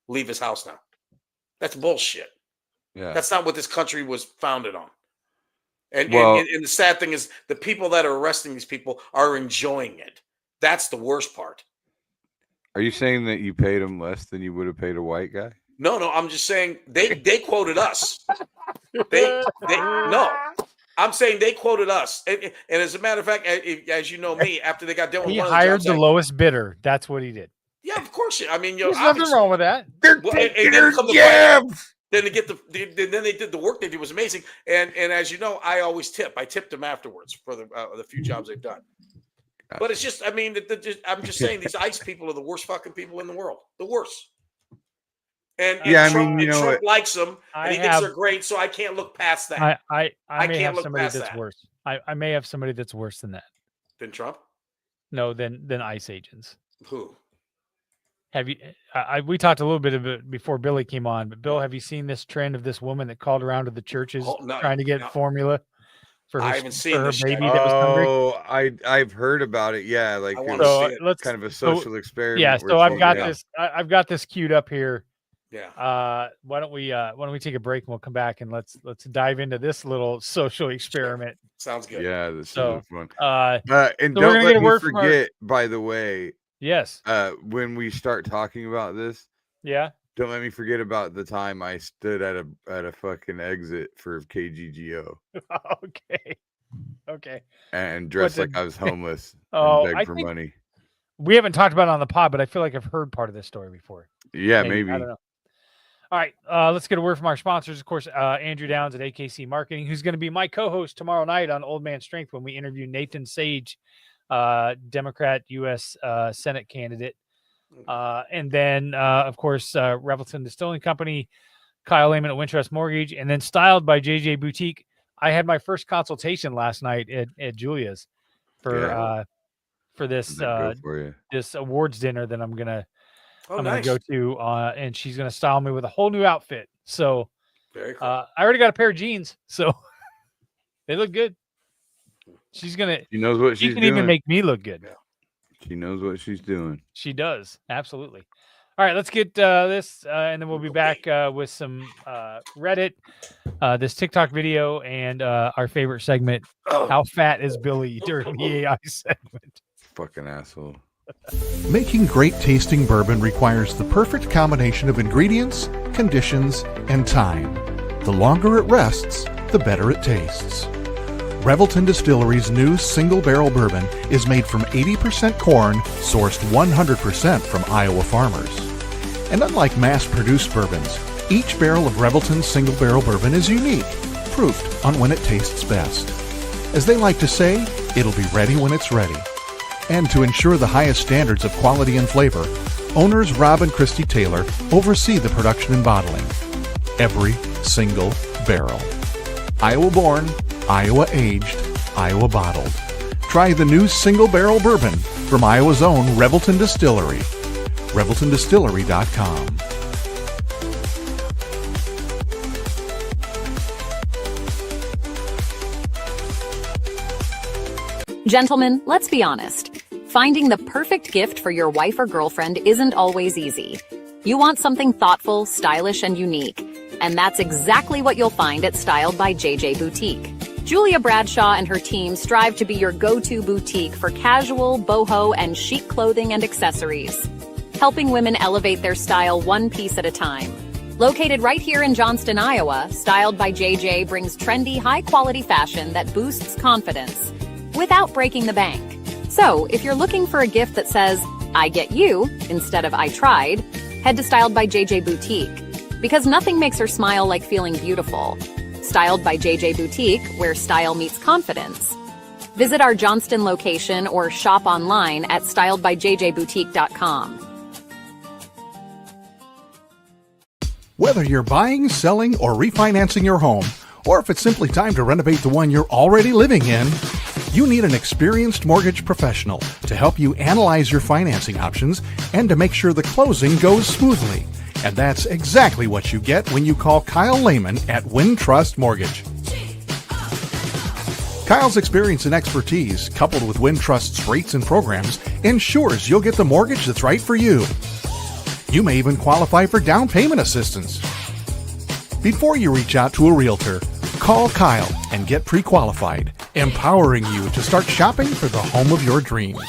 Speaker 4: leave his house now. That's bullshit.
Speaker 5: Yeah.
Speaker 4: That's not what this country was founded on. And the sad thing is the people that are arresting these people are enjoying it. That's the worst part. Are
Speaker 5: you saying that you paid him less than you would have paid a white guy?
Speaker 4: No, I'm just saying they quoted us. No, I'm saying they quoted us. And as a matter of fact, as you know me, after they got done with
Speaker 6: he hired the lowest bidder. That's what he did.
Speaker 4: Yeah, of course. I mean,
Speaker 6: there's nothing wrong with that.
Speaker 4: Then they did the work they did was amazing. And as you know, I always tip. I tipped them afterwards for the few jobs they've done. But it's just, I mean, I'm just saying these ICE people are the worst fucking people in the world. The worst. And Trump likes them, and he thinks they're great, so I can't look past that.
Speaker 6: I may have somebody that's worse. I may have somebody that's worse than that.
Speaker 4: Than Trump?
Speaker 6: No, than ICE agents.
Speaker 4: Who?
Speaker 6: Have you? We talked a little bit of it before Billy came on, but Bill, have you seen this trend of this woman that called around to the churches trying to get formula for her,
Speaker 4: I haven't seen
Speaker 6: her
Speaker 4: this
Speaker 6: baby that was hungry?
Speaker 5: Oh, I've heard about it. Yeah, like
Speaker 6: let's
Speaker 5: kind of a social experiment.
Speaker 6: Yeah, so I've got this. I've got this queued up here.
Speaker 4: Yeah.
Speaker 6: Why don't we take a break and we'll come back and let's dive into this little social experiment.
Speaker 4: Sounds good.
Speaker 5: Yeah, this is fun.
Speaker 6: And
Speaker 5: so don't let me forget, by the way.
Speaker 6: Yes.
Speaker 5: When we start talking about this, don't let me forget about the time I stood at a fucking exit for KGGO.
Speaker 6: Okay.
Speaker 5: And dressed like I was homeless
Speaker 6: and
Speaker 5: begged for money.
Speaker 6: We haven't talked about it on the pod, but I feel like I've heard part of this story before.
Speaker 5: Yeah, maybe.
Speaker 6: I don't know. All right, let's get a word from our sponsors. Of course, Andrew Downs at AKC Marketing, who's going to be my co-host tomorrow night on Old Man Strength when we interview Nathan Sage, Democrat U.S. Senate candidate. And then, of course, Revelton Distilling Company, Kyle Lehman at Wintrust Mortgage, and then styled by JJ Boutique. I had my first consultation last night at Julia's for this this awards dinner that I'm gonna I'm going to go to, and she's going to style me with a whole new outfit. So
Speaker 4: Very cool.
Speaker 6: I already got a pair of jeans, so they look good. She's going to,
Speaker 5: She knows what she's
Speaker 6: can
Speaker 5: doing.
Speaker 6: even make me look good.
Speaker 4: Yeah.
Speaker 5: She knows what she's doing.
Speaker 6: She does. Absolutely. All right, let's get this, and then we'll be back with some Reddit, this TikTok video, and our favorite segment, How Fat is Billy, during the AI segment.
Speaker 5: Fucking asshole.
Speaker 8: Making great tasting bourbon requires the perfect combination of ingredients, conditions, and time. The longer it rests, the better it tastes. Revelton Distillery's new single barrel bourbon is made from 80% corn, sourced 100% from Iowa farmers. And unlike mass-produced bourbons, each barrel of Revelton's single barrel bourbon is unique, proofed on when it tastes best. As they like to say, it'll be ready when it's ready. And to ensure the highest standards of quality and flavor, owners Rob and Christy Taylor oversee the production and bottling. Every single barrel. Iowa born, Iowa aged, Iowa bottled. Try the new single barrel bourbon from Iowa's own Revelton Distillery. ReveltonDistillery.com.
Speaker 9: Gentlemen, let's be honest. Finding the perfect gift for your wife or girlfriend isn't always easy. You want something thoughtful, stylish, and unique. And that's exactly what you'll find at Styled by JJ Boutique. Julia Bradshaw and her team strive to be your go-to boutique for casual, boho, and chic clothing and accessories, helping women elevate their style one piece at a time. Located right here in Johnston, Iowa, Styled by JJ brings trendy, high-quality fashion that boosts confidence without breaking the bank. So, if you're looking for a gift that says, I get you, instead of I tried, head to Styled by JJ Boutique, because nothing makes her smile like feeling beautiful. Styled by JJ Boutique, where style meets confidence. Visit our Johnston location or shop online at styledbyjjboutique.com.
Speaker 8: Whether you're buying, selling, or refinancing your home, or if it's simply time to renovate the one you're already living in, you need an experienced mortgage professional to help you analyze your financing options and to make sure the closing goes smoothly. And that's exactly what you get when you call Kyle Lehman at Wintrust Mortgage. Kyle's experience and expertise, coupled with Wintrust's rates and programs, ensures you'll get the mortgage that's right for you. You may even qualify for down payment assistance. Before you reach out to a realtor, call Kyle and get pre-qualified, empowering you to start shopping for the home of your dreams.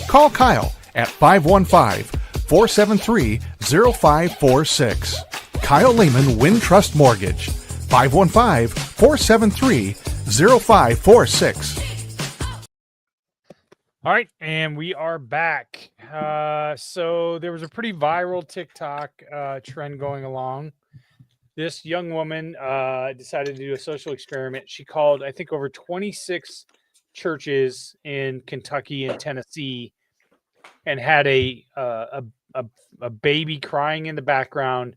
Speaker 8: Call Kyle at 515-473-0546. Kyle Lehman, Wintrust Mortgage, 515-473-0546.
Speaker 6: All right, and we are back. So there was a pretty viral TikTok trend going along. This young woman decided to do a social experiment. She called, I think, over 26 churches in Kentucky and Tennessee, and had a baby crying in the background,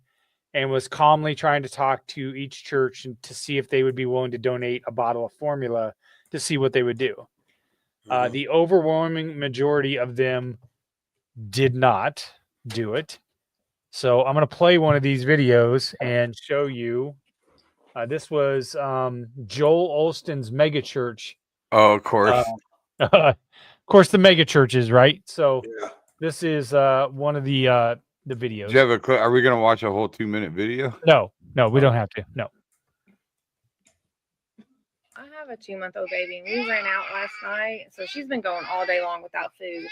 Speaker 6: and was calmly trying to talk to each church and to see if they would be willing to donate a bottle of formula to see what they would do. The overwhelming majority of them did not do it. So I'm going to play one of these videos and show you. This was Joel Olston's mega church.
Speaker 5: Oh, of course.
Speaker 6: Of course, the mega churches, right? So this is one of the videos.
Speaker 5: Do you have a clip? Are we going to watch a whole 2-minute video?
Speaker 6: No, we don't have to. No.
Speaker 10: I have a 2-month-old baby, and we ran out last night, so she's been going all day long without food.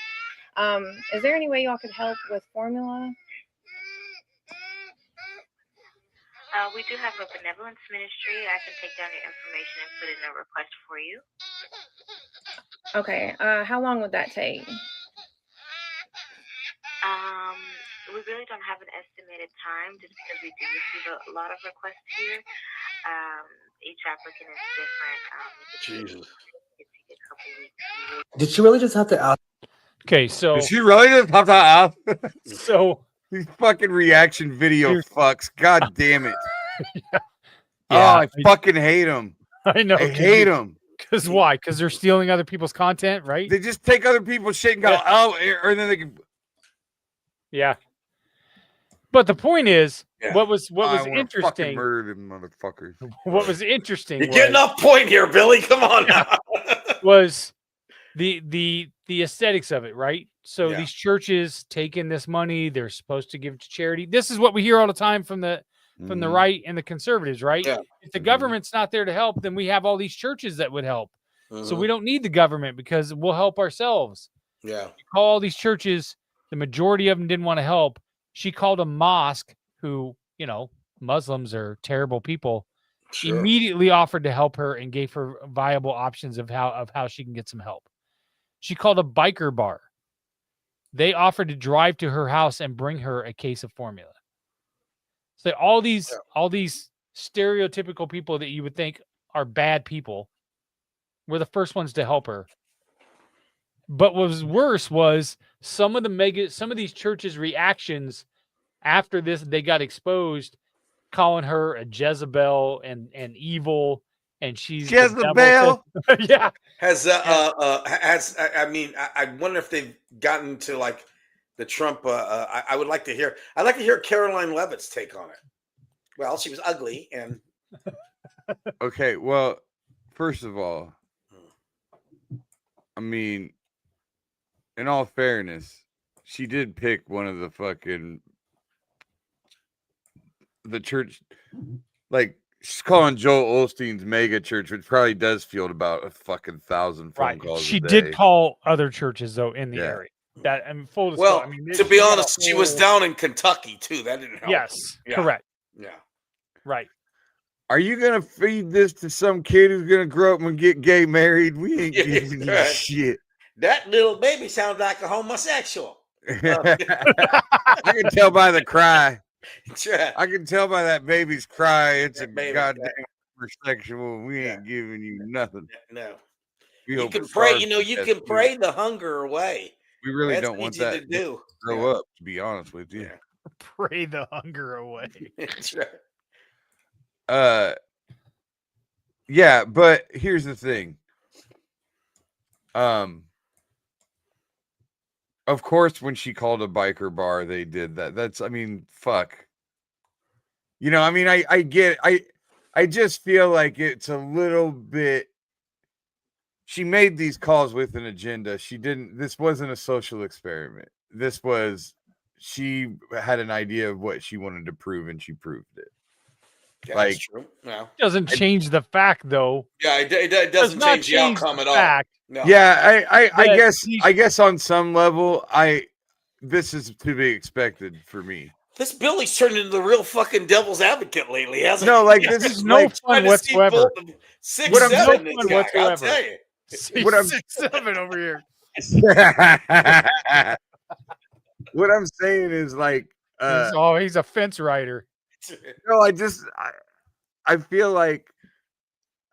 Speaker 10: Is there any way y'all could help with formula?
Speaker 11: We do have a benevolence ministry. I can take down your information and put in a request for you.
Speaker 10: Okay. How long would that take?
Speaker 11: We really don't have an estimated time, just because we do receive a lot of requests here. Each applicant is different.
Speaker 4: Jesus.
Speaker 12: Did she really just have to ask?
Speaker 6: Okay, so
Speaker 5: did she really just have to ask?
Speaker 6: So
Speaker 5: these fucking reaction video fucks. God damn it. I fucking hate them.
Speaker 6: I know.
Speaker 5: I hate them.
Speaker 6: Because why? Because they're stealing other people's content, right?
Speaker 5: They just take other people's shit and go, or then they can.
Speaker 6: Yeah. But the point is,
Speaker 4: Yeah.
Speaker 6: what was
Speaker 5: I wanna fucking
Speaker 6: interesting?
Speaker 5: murder them motherfuckers.
Speaker 6: What was interesting?
Speaker 4: You're getting off point here, Billy. Come on now.
Speaker 6: Was the aesthetics of it, right? So
Speaker 4: Yeah.
Speaker 6: these churches taking this money, they're supposed to give to charity. This is what we hear all the time from the
Speaker 5: Mhm.
Speaker 6: right and the conservatives, right?
Speaker 4: Yeah.
Speaker 6: If the
Speaker 5: Mhm.
Speaker 6: government's not there to help, then we have all these churches that would help. So
Speaker 4: Mhm.
Speaker 6: we don't need the government because we'll help ourselves.
Speaker 4: Yeah.
Speaker 6: You call all these churches, the majority of them didn't want to help. She called a mosque, who, you know, Muslims are terrible people,
Speaker 4: Sure.
Speaker 6: immediately offered to help her and gave her viable options of how she can get some help. She called a biker bar. They offered to drive to her house and bring her a case of formula. So all these stereotypical people that you would think are bad people were the first ones to help her. But what was worse was some of these churches' reactions after this, they got exposed, calling her a Jezebel and evil, and she's the
Speaker 5: Jezebel.
Speaker 6: devil. Yeah.
Speaker 4: I wonder if they've gotten to like the Trump. I would like to hear. I'd like to hear Caroline Leavitt's take on it. Well, she was ugly, and
Speaker 5: Okay, well, first of all, I mean, in all fairness, she did pick one of the church, like she's calling Joel Osteen's mega church, which probably does field about 1,000 phone calls.
Speaker 6: She
Speaker 5: a day.
Speaker 6: did call other churches though in the
Speaker 5: Yeah.
Speaker 6: area. That full disclosure.
Speaker 4: well,
Speaker 6: I mean,
Speaker 4: to be honest, she was down in Kentucky too. That didn't help.
Speaker 6: Yes,
Speaker 4: Yeah.
Speaker 6: correct.
Speaker 4: Yeah.
Speaker 6: Right.
Speaker 5: Are you gonna feed this to some kid who's gonna grow up and get gay married? We ain't
Speaker 4: Yeah,
Speaker 5: giving you
Speaker 4: right.
Speaker 5: shit.
Speaker 4: That little baby sounds like a homosexual.
Speaker 5: I can tell by the cry.
Speaker 4: Yeah.
Speaker 5: I can tell by that baby's cry. It's
Speaker 4: That
Speaker 5: a
Speaker 4: baby
Speaker 5: goddamn
Speaker 4: cry.
Speaker 5: homosexual. We ain't giving you nothing.
Speaker 4: No.
Speaker 5: We
Speaker 4: You
Speaker 5: hope
Speaker 4: can
Speaker 5: it
Speaker 4: pray.
Speaker 5: starves
Speaker 4: You know,
Speaker 5: to
Speaker 4: you
Speaker 5: death,
Speaker 4: can
Speaker 5: too.
Speaker 4: pray the hunger away.
Speaker 5: We really
Speaker 4: That's
Speaker 5: don't want
Speaker 4: easy
Speaker 5: that
Speaker 4: to do.
Speaker 5: to grow up, to be honest with you.
Speaker 4: Yeah.
Speaker 6: Pray the hunger away.
Speaker 4: That's right.
Speaker 5: Yeah, but here's the thing. Of course, when she called a biker bar, they did that. That's, I mean, fuck. You know, I mean, I get it. I just feel like it's a little bit. She made these calls with an agenda. This wasn't a social experiment. She had an idea of what she wanted to prove, and she proved it.
Speaker 4: Yeah,
Speaker 5: Like,
Speaker 4: that's true. No.
Speaker 6: Doesn't change the fact though.
Speaker 4: Yeah, it doesn't
Speaker 6: not
Speaker 4: change the outcome at all.
Speaker 6: fact
Speaker 4: No.
Speaker 5: Yeah, I
Speaker 6: that
Speaker 5: guess on some level, this is to be expected for me.
Speaker 4: This Billy's turned into the real fucking devil's advocate lately, hasn't
Speaker 5: No,
Speaker 4: he?
Speaker 5: like
Speaker 6: This
Speaker 5: this
Speaker 6: is
Speaker 5: is
Speaker 6: no
Speaker 5: like,
Speaker 6: fun
Speaker 4: Trying to see
Speaker 6: whatsoever.
Speaker 4: both of- 6,
Speaker 5: What I'm
Speaker 4: 7,
Speaker 6: saying-
Speaker 4: this
Speaker 6: no fun
Speaker 4: guy, I'll
Speaker 6: whatsoever.
Speaker 4: tell you.
Speaker 5: What I'm-
Speaker 6: 6, 7 over here.
Speaker 5: what I'm saying is like,
Speaker 6: He's a fence rider.
Speaker 5: no, I feel like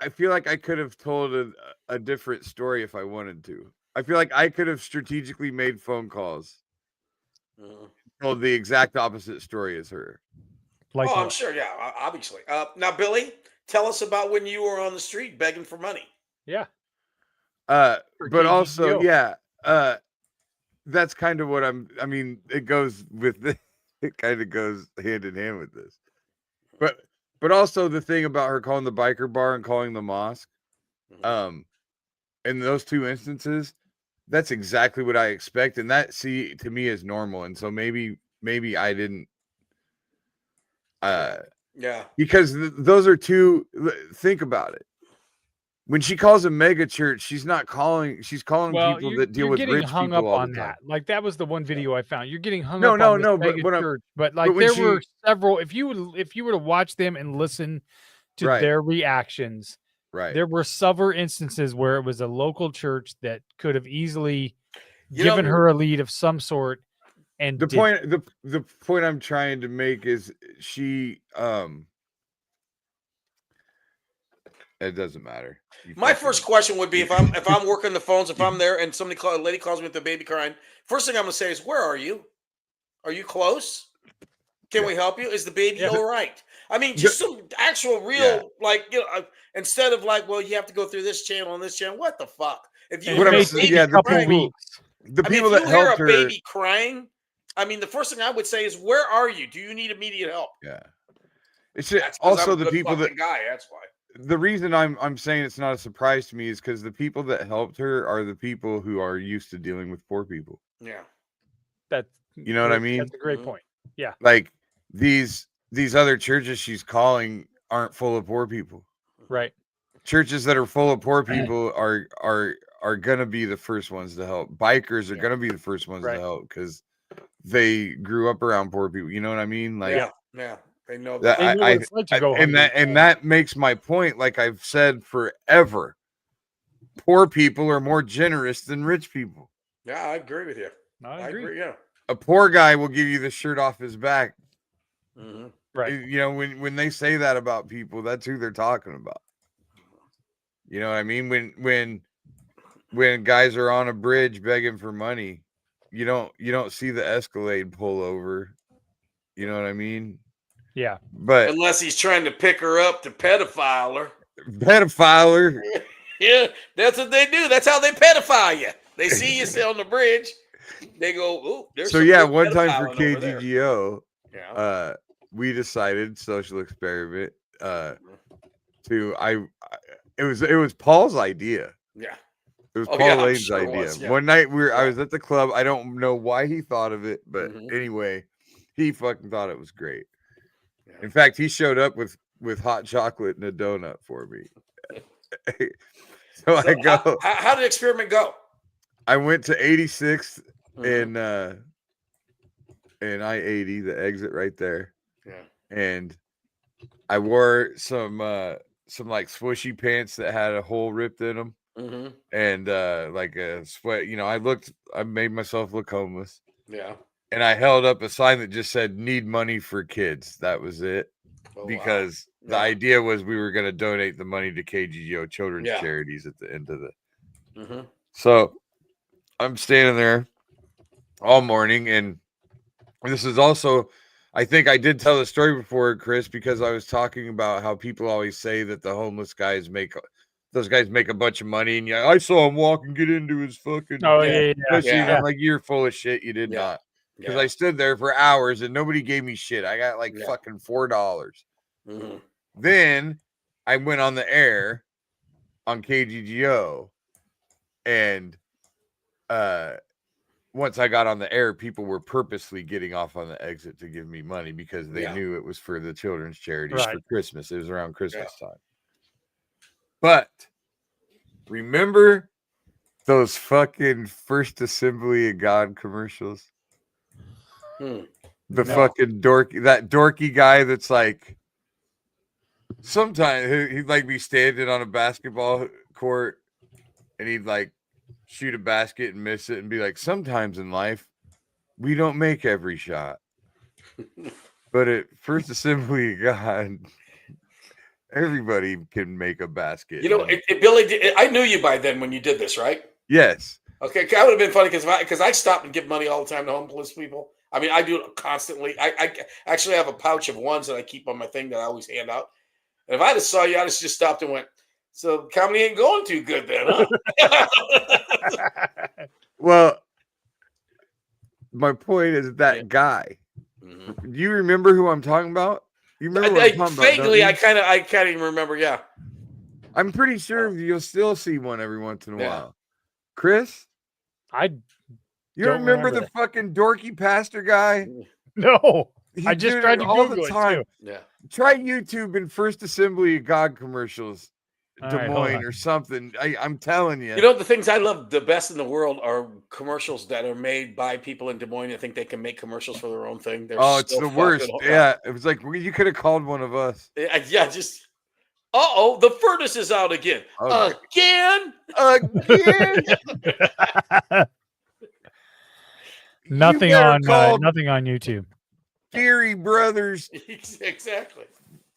Speaker 5: I could have told a different story if I wanted to. I feel like I could have strategically made phone calls, told the exact opposite story as her.
Speaker 6: Like
Speaker 4: I'm
Speaker 6: what?
Speaker 4: sure, yeah, obviously. Now, Billy, tell us about when you were on the street begging for money.
Speaker 6: Yeah.
Speaker 5: But
Speaker 6: KGO.
Speaker 5: also, yeah, that's kind of what I mean, it goes with this. It kind of goes hand in hand with this. But also the thing about her calling the biker bar and calling the mosque, in those two instances, that's exactly what I expect, and that to me is normal. And so maybe I didn't,
Speaker 4: Yeah,
Speaker 5: because those are two. Think about it. When she calls a mega church, she's calling people that deal with
Speaker 6: getting
Speaker 5: rich
Speaker 6: hung
Speaker 5: people
Speaker 6: up
Speaker 5: all
Speaker 6: on
Speaker 5: the time.
Speaker 6: that. Like that was the one video I found. You're getting hung
Speaker 5: No,
Speaker 6: up
Speaker 5: no,
Speaker 6: on this
Speaker 5: no, but
Speaker 6: mega
Speaker 5: what I'm-
Speaker 6: church. But like
Speaker 5: when
Speaker 6: there were
Speaker 5: she-
Speaker 6: several. If you were to watch them and listen to
Speaker 5: Right.
Speaker 6: their reactions,
Speaker 5: Right.
Speaker 6: there were several instances where it was a local church that could have easily
Speaker 4: You
Speaker 6: given
Speaker 4: know-
Speaker 6: her a lead of some sort. And
Speaker 5: The point I'm trying to make is she it doesn't matter.
Speaker 4: My first question would be if I'm working the phones, if I'm there and a lady calls me with the baby crying, first thing I'm gonna say is, "Where are you? Are you close? Can we help you? Is the baby all right?" I mean, just some actual real instead of like, well, you have to go through this channel and this channel. What the fuck? If you
Speaker 6: And
Speaker 4: hear
Speaker 6: it
Speaker 4: a
Speaker 6: may
Speaker 4: baby
Speaker 6: take a couple
Speaker 4: crying-
Speaker 6: weeks.
Speaker 5: the
Speaker 4: I mean,
Speaker 5: people
Speaker 4: if you
Speaker 5: that
Speaker 4: hear
Speaker 5: helped
Speaker 4: a
Speaker 5: her,
Speaker 4: baby crying, I mean, the first thing I would say is, where are you? Do you need immediate help?
Speaker 5: Yeah. It's
Speaker 4: That's 'cause
Speaker 5: also
Speaker 4: I'm a
Speaker 5: the
Speaker 4: good
Speaker 5: people that
Speaker 4: fucking guy. That's why.
Speaker 5: the reason I'm saying it's not a surprise to me is because the people that helped her are the people who are used to dealing with poor people.
Speaker 4: Yeah.
Speaker 6: That's
Speaker 5: You know what I mean?
Speaker 6: That's a great point. Yeah.
Speaker 5: Like these other churches she's calling aren't full of poor people.
Speaker 6: Right.
Speaker 5: Churches that are full of poor people are gonna be the first ones to help. Bikers are gonna be the first ones to help because they grew up around poor people. You know what I mean? Like
Speaker 4: yeah. They know
Speaker 5: that.
Speaker 4: that.
Speaker 5: That makes my point. Like I've said forever, poor people are more generous than rich people.
Speaker 4: Yeah, I agree with you.
Speaker 6: I agree.
Speaker 4: Yeah.
Speaker 5: A poor guy will give you the shirt off his back.
Speaker 4: Mm-hmm.
Speaker 6: Right.
Speaker 5: You know, when they say that about people, that's who they're talking about. You know what I mean? When guys are on a bridge begging for money, you don't see the Escalade pull over. You know what I mean?
Speaker 6: Yeah.
Speaker 5: But
Speaker 4: unless he's trying to pick her up to pedophile her. Yeah, that's what they do. That's how they pedophile you. They see you on the bridge. They go, "Ooh, there's."
Speaker 5: So
Speaker 4: some
Speaker 5: one time for
Speaker 4: pedophiling over there."
Speaker 5: KGGO,
Speaker 4: Yeah.
Speaker 5: we decided social experiment. It was Paul's idea.
Speaker 4: Yeah.
Speaker 5: It was Paul Lane's idea.
Speaker 4: Was, yeah.
Speaker 5: One night I was at the club. I don't know why he thought of it, but anyway, he fucking thought it was great. Yeah. In fact, he showed up with hot chocolate and a donut for me. so I go.
Speaker 4: How did the experiment go?
Speaker 5: I went to 86th in I-80, the exit right there.
Speaker 4: Yeah.
Speaker 5: And I wore some like swooshy pants that had a hole ripped in them.
Speaker 4: Mm-hmm.
Speaker 5: And like a sweat, I made myself look homeless.
Speaker 4: Yeah.
Speaker 5: And I held up a sign that just said "Need money for kids." That was it. Because the idea was we were going to donate the money to KGGO children's charities at the end of the. So I'm standing there all morning, and this is also, I think I did tell the story before, Chris, because I was talking about how people always say that the homeless guys make a bunch of money, and I saw him walk and get into his fucking. I'm like, you're full of shit. You did not, because I stood there for hours and nobody gave me shit. I got like fucking $4. Then I went on the air on KGGO, and once I got on the air, people were purposely getting off on the exit to give me money because they knew it was for the children's charities for Christmas. It was around Christmas time. But remember those fucking First Assembly of God commercials? Fucking dorky guy that's like, sometimes he'd like be standing on a basketball court and he'd like shoot a basket and miss it and be like, sometimes in life we don't make every shot, but at First Assembly of God, everybody can make a basket.
Speaker 4: Billy, I knew you by then when you did this, right?
Speaker 5: Yes.
Speaker 4: Okay, that would have been funny because I stop and give money all the time to homeless people. I mean, I do it constantly. I actually have a pouch of ones that I keep on my thing that I always hand out. And if I just saw you, I'd have just stopped and went, so comedy ain't going too good then, huh?
Speaker 5: Well, my point is that guy. Do you remember who I'm talking about? You remember what I'm talking
Speaker 4: vaguely,
Speaker 5: about?
Speaker 4: I can't even remember. Yeah.
Speaker 5: I'm pretty sure you'll still see one every once in a while. Chris? You don't remember the fucking dorky pastor guy?
Speaker 6: No. I just tried to
Speaker 5: all
Speaker 6: Google
Speaker 5: the time.
Speaker 6: it too.
Speaker 4: Yeah.
Speaker 5: Try YouTube and First Assembly of God commercials. Des Moines or something. I'm telling you.
Speaker 4: You know, the things I love the best in the world are commercials that are made by people in Des Moines. I think they can make commercials for their own thing.
Speaker 5: It's the worst. Yeah. It was like, you could have called one of us.
Speaker 4: Yeah, just, the furnace is out again. Again?
Speaker 6: Nothing on YouTube.
Speaker 5: Geary Brothers.
Speaker 4: Exactly.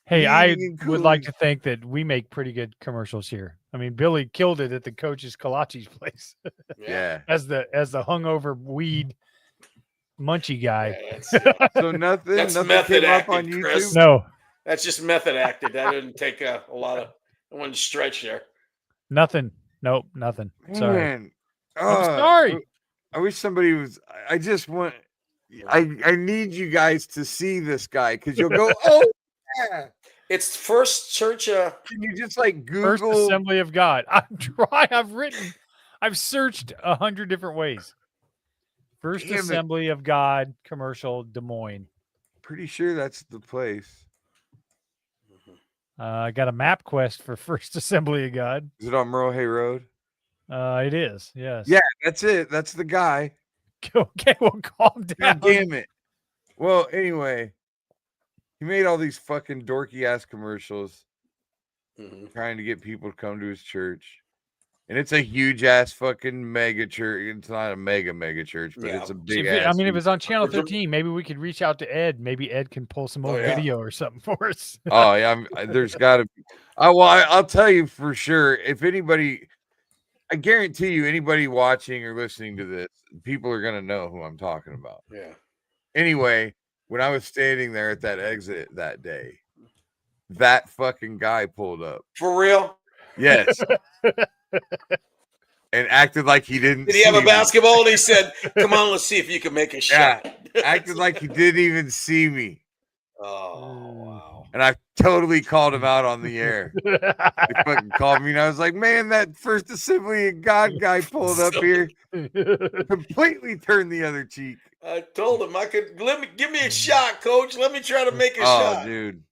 Speaker 6: Hey, I would like to think that we make pretty good commercials here. I mean, Billy killed it at the coach's kolaches place.
Speaker 5: Yeah.
Speaker 6: As the hungover weed munchy guy.
Speaker 4: Yeah,
Speaker 5: so nothing
Speaker 4: method
Speaker 5: came
Speaker 4: acted,
Speaker 5: up on YouTube.
Speaker 6: Chris. No.
Speaker 4: That's just method acted. That didn't take a lot of one stretch there.
Speaker 6: Nothing. Nope, nothing. Sorry.
Speaker 5: Man.
Speaker 6: I'm sorry.
Speaker 5: I wish somebody was. I just want. I need you guys to see this guy because you'll go, oh yeah.
Speaker 4: It's First Church.
Speaker 5: Can you just like Google
Speaker 6: First Assembly of God? I've searched 100 different ways. First Assembly of God commercial, Des Moines.
Speaker 5: Pretty sure that's the place.
Speaker 6: I got a map quest for First Assembly of God.
Speaker 5: Is it on Merle Hay Road?
Speaker 6: It is. Yes.
Speaker 5: Yeah, that's it. That's the guy.
Speaker 6: Okay, well, calm down.
Speaker 5: God damn it. Well, anyway, he made all these fucking dorky ass commercials trying to get people to come to his church. And it's a huge ass fucking mega church. It's not a mega church, but it's a big ass.
Speaker 6: I mean, if it's on Channel 13, maybe we could reach out to Ed. Maybe Ed can pull some old video or something for us.
Speaker 5: Oh, yeah. There's got to be. I'll tell you for sure. If anybody, I guarantee you, anybody watching or listening to this, people are going to know who I'm talking about.
Speaker 4: Yeah.
Speaker 5: Anyway, when I was standing there at that exit that day, that fucking guy pulled up.
Speaker 4: For real?
Speaker 5: Yes. And acted like he didn't.
Speaker 4: Did he have a basketball? And he said, "Come on, let's see if you can make a shot."
Speaker 5: Yeah, acted like he didn't even see me.
Speaker 4: Oh wow!
Speaker 5: And I totally called him out on the air. He fucking called me, and I was like, "Man, that First Assembly of God guy pulled up here, completely turned the other cheek."
Speaker 4: I told him give me a shot, coach. Let me try to make a shot.
Speaker 5: Oh, dude.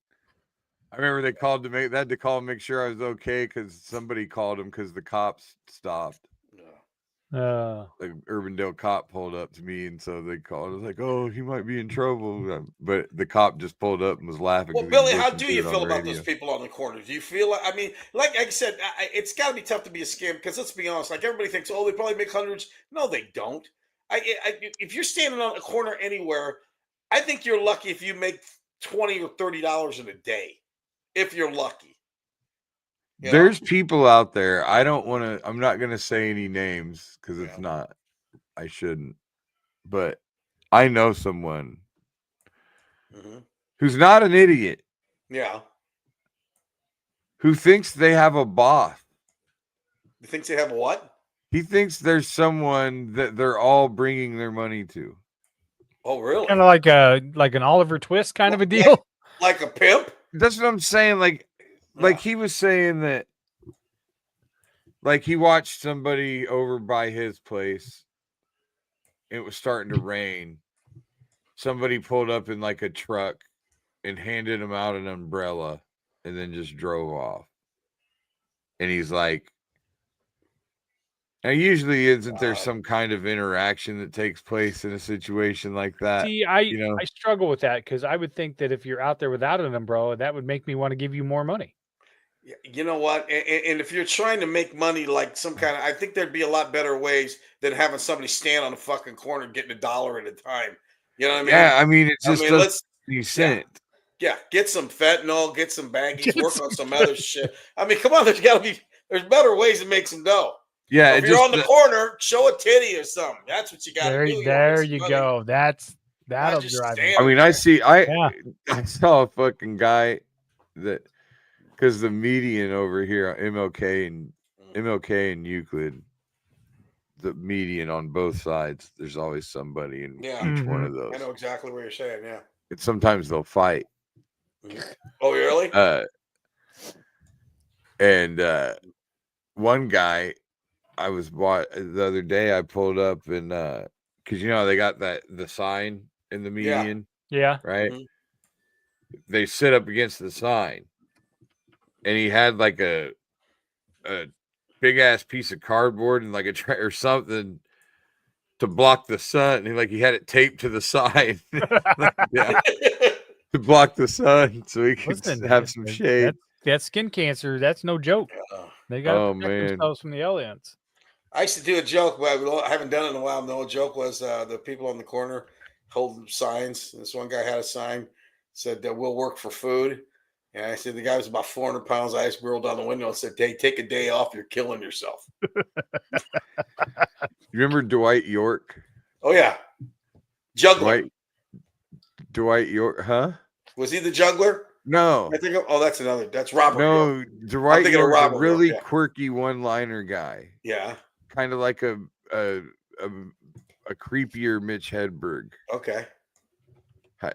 Speaker 5: I remember they called to make that to call and make sure I was okay because somebody called him because the cops stopped. The Urbandale cop pulled up to me, and so they called. I was like, "Oh, he might be in trouble," but the cop just pulled up and was laughing.
Speaker 4: Well, Billy, how do you feel about those people on the corner? Do you feel like, I mean, like I said, it's got to be tough to be a scam because let's be honest, like everybody thinks, oh, they probably make hundreds. No, they don't. If you're standing on a corner anywhere, I think you're lucky if you make $20 or $30 in a day. If you're lucky.
Speaker 5: There's people out there. I'm not going to say any names because it's not. I shouldn't. But I know someone who's not an idiot.
Speaker 4: Yeah.
Speaker 5: Who thinks they have a boss.
Speaker 4: He thinks they have a what?
Speaker 5: He thinks there's someone that they're all bringing their money to.
Speaker 4: Oh, really?
Speaker 6: Kind of like an Oliver Twist kind of a deal.
Speaker 4: Like a pimp?
Speaker 5: That's what I'm saying. Like he was saying that, like he watched somebody over by his place. It was starting to rain. Somebody pulled up in like a truck and handed him out an umbrella and then just drove off. And he's like, now usually isn't there some kind of interaction that takes place in a situation like that?
Speaker 6: See, I struggle with that because I would think that if you're out there without an umbrella, that would make me want to give you more money.
Speaker 4: You know what? And if you're trying to make money like some kind of, I think there'd be a lot better ways than having somebody stand on the fucking corner getting $1 at a time. You know what I mean?
Speaker 5: Yeah, I mean, it's just let's be sent.
Speaker 4: Yeah, get some fentanyl, get some baggies, work on some other shit. I mean, come on, there's better ways to make some dough.
Speaker 5: Yeah,
Speaker 4: if you're on the corner, show a titty or something. That's what you got to do.
Speaker 6: There you go. That'll drive me.
Speaker 5: I mean, I saw a fucking guy that, because the median over here, MLK and Euclid, the median on both sides, there's always somebody in each one of those.
Speaker 4: I know exactly what you're saying. Yeah,
Speaker 5: and sometimes they'll fight.
Speaker 4: Oh, really?
Speaker 5: And one guy. I was the other day. I pulled up and because they got the sign in the median, right. They sit up against the sign, and he had like a big ass piece of cardboard and like a tray or something to block the sun. And he had it taped to the sign, to block the sun so he could have some shade.
Speaker 6: That's skin cancer. That's no joke. They got to protect themselves from the aliens.
Speaker 4: I used to do a joke, but I haven't done it in a while. The old joke was the people on the corner holding signs. This one guy had a sign said that we'll work for food. And I said the guy was about 400 pounds. I just rolled down the window and said, "Hey, take a day off. You're killing yourself."
Speaker 5: You remember Dwight York?
Speaker 4: Oh, yeah. Juggler.
Speaker 5: Dwight York, huh?
Speaker 4: Was he the juggler?
Speaker 5: No.
Speaker 4: I think. That's another. That's Robert.
Speaker 5: No, Dwight York, a really quirky one-liner guy.
Speaker 4: Yeah.
Speaker 5: Kind of like a a creepier Mitch Hedberg.
Speaker 4: Okay.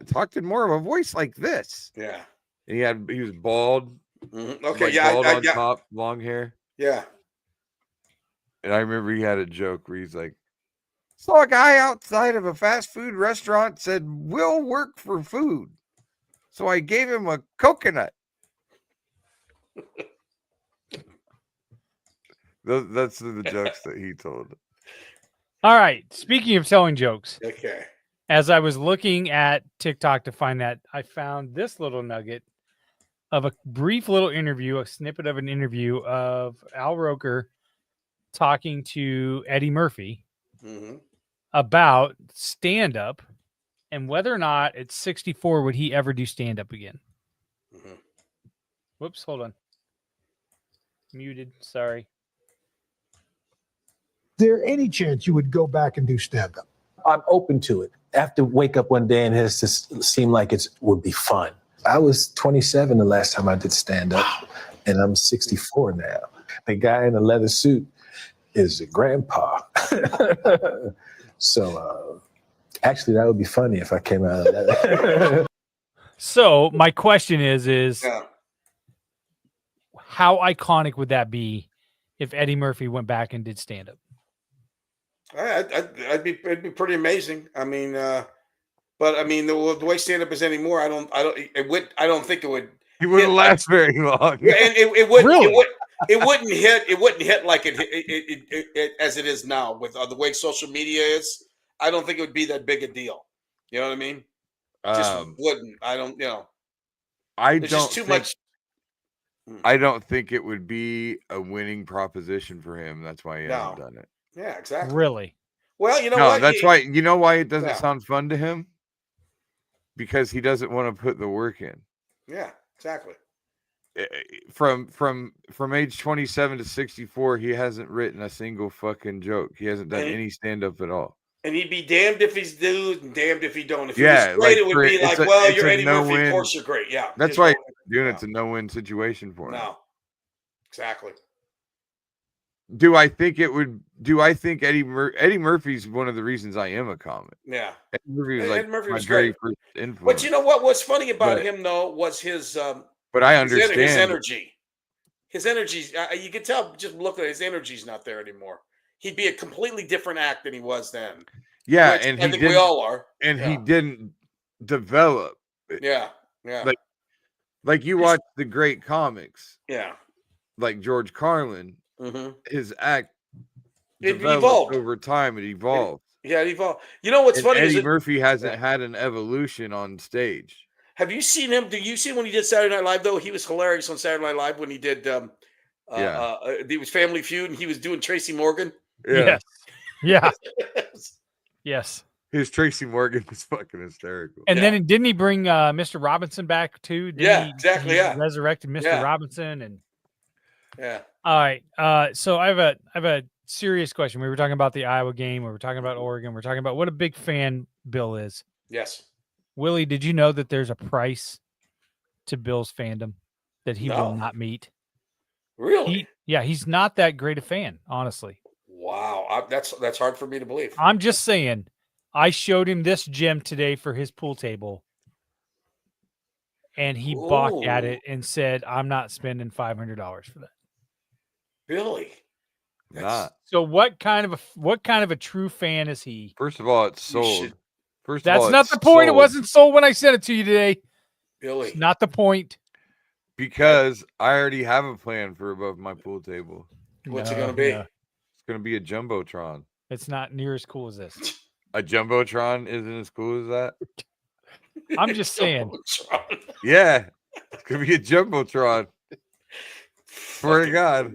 Speaker 5: Talked in more of a voice like this.
Speaker 4: Yeah.
Speaker 5: And he was bald.
Speaker 4: Mm-hmm. Okay.
Speaker 5: Like
Speaker 4: Yeah.
Speaker 5: bald on top, long hair.
Speaker 4: Yeah.
Speaker 5: And I remember he had a joke where he's like, saw a guy outside of a fast food restaurant said, "We'll work for food." So I gave him a coconut. That's the jokes that he told.
Speaker 6: All right. Speaking of telling jokes.
Speaker 4: Okay.
Speaker 6: As I was looking at TikTok to find that, I found this little nugget of a brief little interview, a snippet of an interview of Al Roker talking to Eddie Murphy about stand-up and whether or not at 64 would he ever do stand-up again. Whoops, hold on. Muted, sorry.
Speaker 12: Is there any chance you would go back and do stand-up?
Speaker 13: I'm open to it. I have to wake up one day and it has to seem like it would be fun. I was 27 the last time I did stand-up, and I'm 64 now. The guy in the leather suit is a grandpa. So actually, that would be funny if I came out of that.
Speaker 6: So my question is how iconic would that be if Eddie Murphy went back and did stand-up?
Speaker 4: It'd be pretty amazing. I mean, but I mean the way stand-up is anymore, I don't think it would.
Speaker 5: He wouldn't last very long.
Speaker 4: Yeah, and it wouldn't.
Speaker 6: Really?
Speaker 4: It wouldn't hit. It wouldn't hit like it as it is now with the way social media is. I don't think it would be that big a deal. You know what I mean? Just wouldn't. I don't. You know.
Speaker 5: There's just too much. I don't think it would be a winning proposition for him. That's why he hasn't done it.
Speaker 4: Yeah, exactly.
Speaker 6: Really?
Speaker 4: Well, you know what?
Speaker 5: That's why. You know why it doesn't sound fun to him? Because he doesn't want to put the work in.
Speaker 4: Yeah, exactly.
Speaker 5: From age 27 to 64, he hasn't written a single fucking joke. He hasn't done any stand-up at all.
Speaker 4: And he'd be damned if he's do and damned if he don't. If
Speaker 5: yeah,
Speaker 4: he was great, it would be like, well, you're Eddie Murphy, of course you're great. Yeah.
Speaker 5: That's why doing it's a no-win situation for him.
Speaker 4: No. Exactly.
Speaker 5: Do I think Eddie Murphy's one of the reasons I am a comic?
Speaker 4: Yeah.
Speaker 5: Eddie Murphy was
Speaker 4: Eddie Murphy
Speaker 5: my
Speaker 4: was
Speaker 5: very
Speaker 4: great.
Speaker 5: first influence.
Speaker 4: But you know what? What's funny about him though was his
Speaker 5: but I understand
Speaker 4: his energy. His energy, you can tell just look at his energy's not there anymore. He'd be a completely different act than he was then.
Speaker 5: Yeah,
Speaker 4: which
Speaker 5: and
Speaker 4: I think we all are.
Speaker 5: And he didn't develop.
Speaker 4: Yeah, yeah.
Speaker 5: Like you watch the great comics.
Speaker 4: Yeah.
Speaker 5: Like George Carlin. His act
Speaker 4: it evolved
Speaker 5: over time. It evolved.
Speaker 4: It evolved. You know what's funny?
Speaker 5: Eddie Murphy hasn't had an evolution on stage.
Speaker 4: Have you seen him? Do you see when he did Saturday Night Live though? He was hilarious on Saturday Night Live when he did. He was Family Feud and he was doing Tracy Morgan.
Speaker 5: Yeah.
Speaker 6: Yeah. Yes.
Speaker 5: His Tracy Morgan was fucking hysterical.
Speaker 6: And then didn't he bring Mr. Robinson back too?
Speaker 4: Exactly.
Speaker 6: He resurrected Mr. Robinson and.
Speaker 4: Yeah.
Speaker 6: All right. So I have a serious question. We were talking about the Iowa game. We were talking about Oregon. We're talking about what a big fan Bill is.
Speaker 4: Yes.
Speaker 6: Willie, did you know that there's a price to Bill's fandom that he will not meet?
Speaker 4: Really?
Speaker 6: He's not that great a fan, honestly.
Speaker 4: Wow. That's hard for me to believe.
Speaker 6: I'm just saying. I showed him this gem today for his pool table. And he balked at it and said, I'm not spending $500 for that.
Speaker 4: Really?
Speaker 6: So what kind of a true fan is he?
Speaker 5: First of all, it's sold.
Speaker 6: That's not the point. It wasn't sold when I sent it to you today.
Speaker 4: Billy.
Speaker 6: It's not the point.
Speaker 5: Because I already have a plan for above my pool table.
Speaker 4: What's it going to be?
Speaker 5: It's going to be a Jumbotron.
Speaker 6: It's not near as cool as this.
Speaker 5: A Jumbotron isn't as cool as that?
Speaker 6: I'm just saying.
Speaker 5: Yeah. It's going to be a Jumbotron. Swear to God.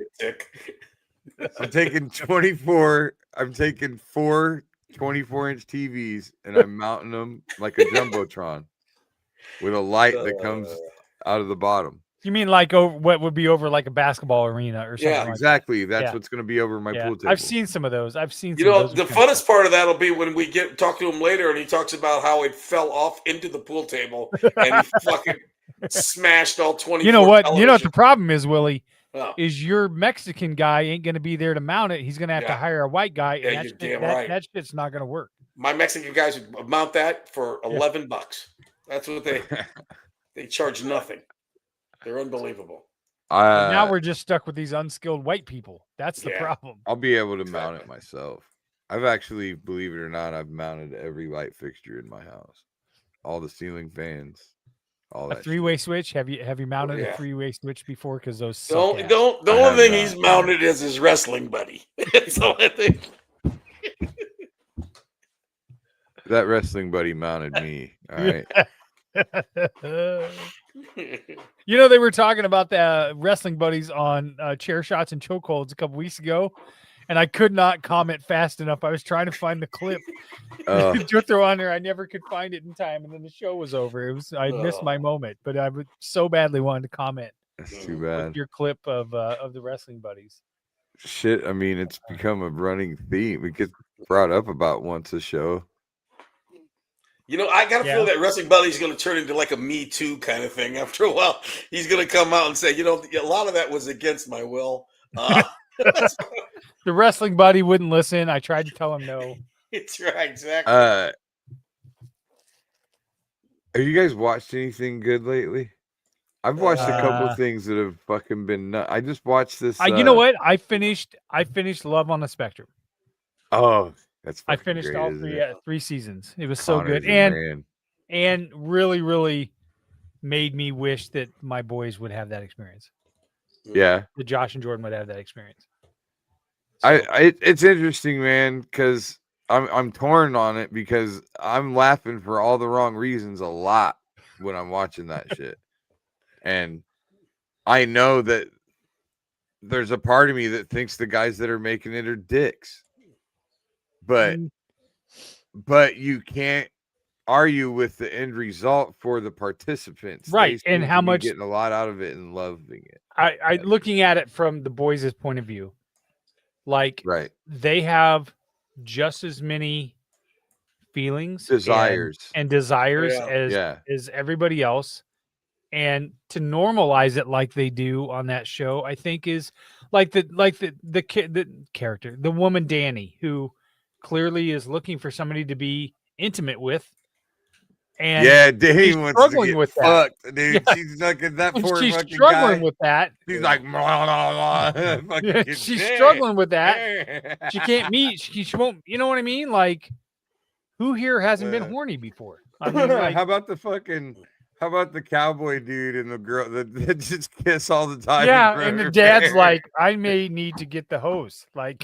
Speaker 5: I'm taking 4 24-inch TVs and I'm mounting them like a Jumbotron with a light that comes out of the bottom.
Speaker 6: You mean like over what would be over like a basketball arena or something?
Speaker 5: Yeah, exactly. That's what's going to be over my pool table.
Speaker 6: I've seen some of those. The
Speaker 4: funnest part of that will be when we talk to him later and he talks about how it fell off into the pool table and he fucking smashed all 20.
Speaker 6: You know what? You know what the problem is, Willie? is your Mexican guy ain't going to be there to mount it. He's going to have to hire a white guy,
Speaker 4: Yeah,
Speaker 6: and
Speaker 4: you're damn right.
Speaker 6: that shit's not going to work.
Speaker 4: My Mexican guys would mount that for $11. That's what they charge nothing. They're unbelievable.
Speaker 6: And now we're just stuck with these unskilled white people. That's the problem.
Speaker 5: I'll be able to mount it myself. I've actually, believe it or not, I've mounted every light fixture in my house, all the ceiling fans, all that.
Speaker 6: A three-way switch. Have you mounted a three-way switch before? Because those
Speaker 4: the only thing he's mounted is his wrestling buddy. That's the only thing.
Speaker 5: That wrestling buddy mounted me. All right.
Speaker 6: You know, they were talking about the wrestling buddies on chair shots and chokeholds a couple weeks ago, and I could not comment fast enough. I was trying to find the clip to throw on there. I never could find it in time, and then the show was over. I missed my moment, but I would so badly wanted to comment.
Speaker 5: That's too bad.
Speaker 6: Your clip of the wrestling buddies.
Speaker 5: Shit, I mean, it's become a running theme. It gets brought up about once a show.
Speaker 4: You know, I got to feel that Wrestling Buddy's going to turn into like a Me Too kind of thing. After a while, he's going to come out and say, you know, a lot of that was against my will.
Speaker 6: The Wrestling Buddy wouldn't listen. I tried to tell him no.
Speaker 4: It's right, exactly.
Speaker 5: Have you guys watched anything good lately? I've watched a couple of things that have fucking been nuts. I just watched this.
Speaker 6: You know what? I finished Love on the Spectrum.
Speaker 5: Oh,
Speaker 6: I finished all three seasons. It was so good, and really, really made me wish that my boys would have that experience.
Speaker 5: Yeah,
Speaker 6: that Josh and Jordan would have that experience.
Speaker 5: So. It's interesting, man, because I'm torn on it because I'm laughing for all the wrong reasons a lot when I'm watching that shit, and I know that there's a part of me that thinks the guys that are making it are dicks. But you can't argue with the end result for the participants,
Speaker 6: right? And how much
Speaker 5: getting a lot out of it and loving it.
Speaker 6: I looking at it from the boys' point of view, like they have just as many feelings,
Speaker 5: desires
Speaker 6: as everybody else, and to normalize it like they do on that show, I think is like the character, the woman Danny, who clearly is looking for somebody to be intimate with. And
Speaker 5: Danny wants
Speaker 6: struggling
Speaker 5: to get
Speaker 6: with
Speaker 5: fucked,
Speaker 6: that.
Speaker 5: dude. She's looking that poor
Speaker 6: she's
Speaker 5: fucking
Speaker 6: struggling
Speaker 5: guy.
Speaker 6: with that.
Speaker 5: She's like,
Speaker 6: she's struggling with that. She can't meet. She won't. You know what I mean? Like, who here hasn't been horny before? I mean, like,
Speaker 5: how about the cowboy dude and the girl that just kiss all the time?
Speaker 6: Yeah, and the dad's like, I may need to get the hose. Like,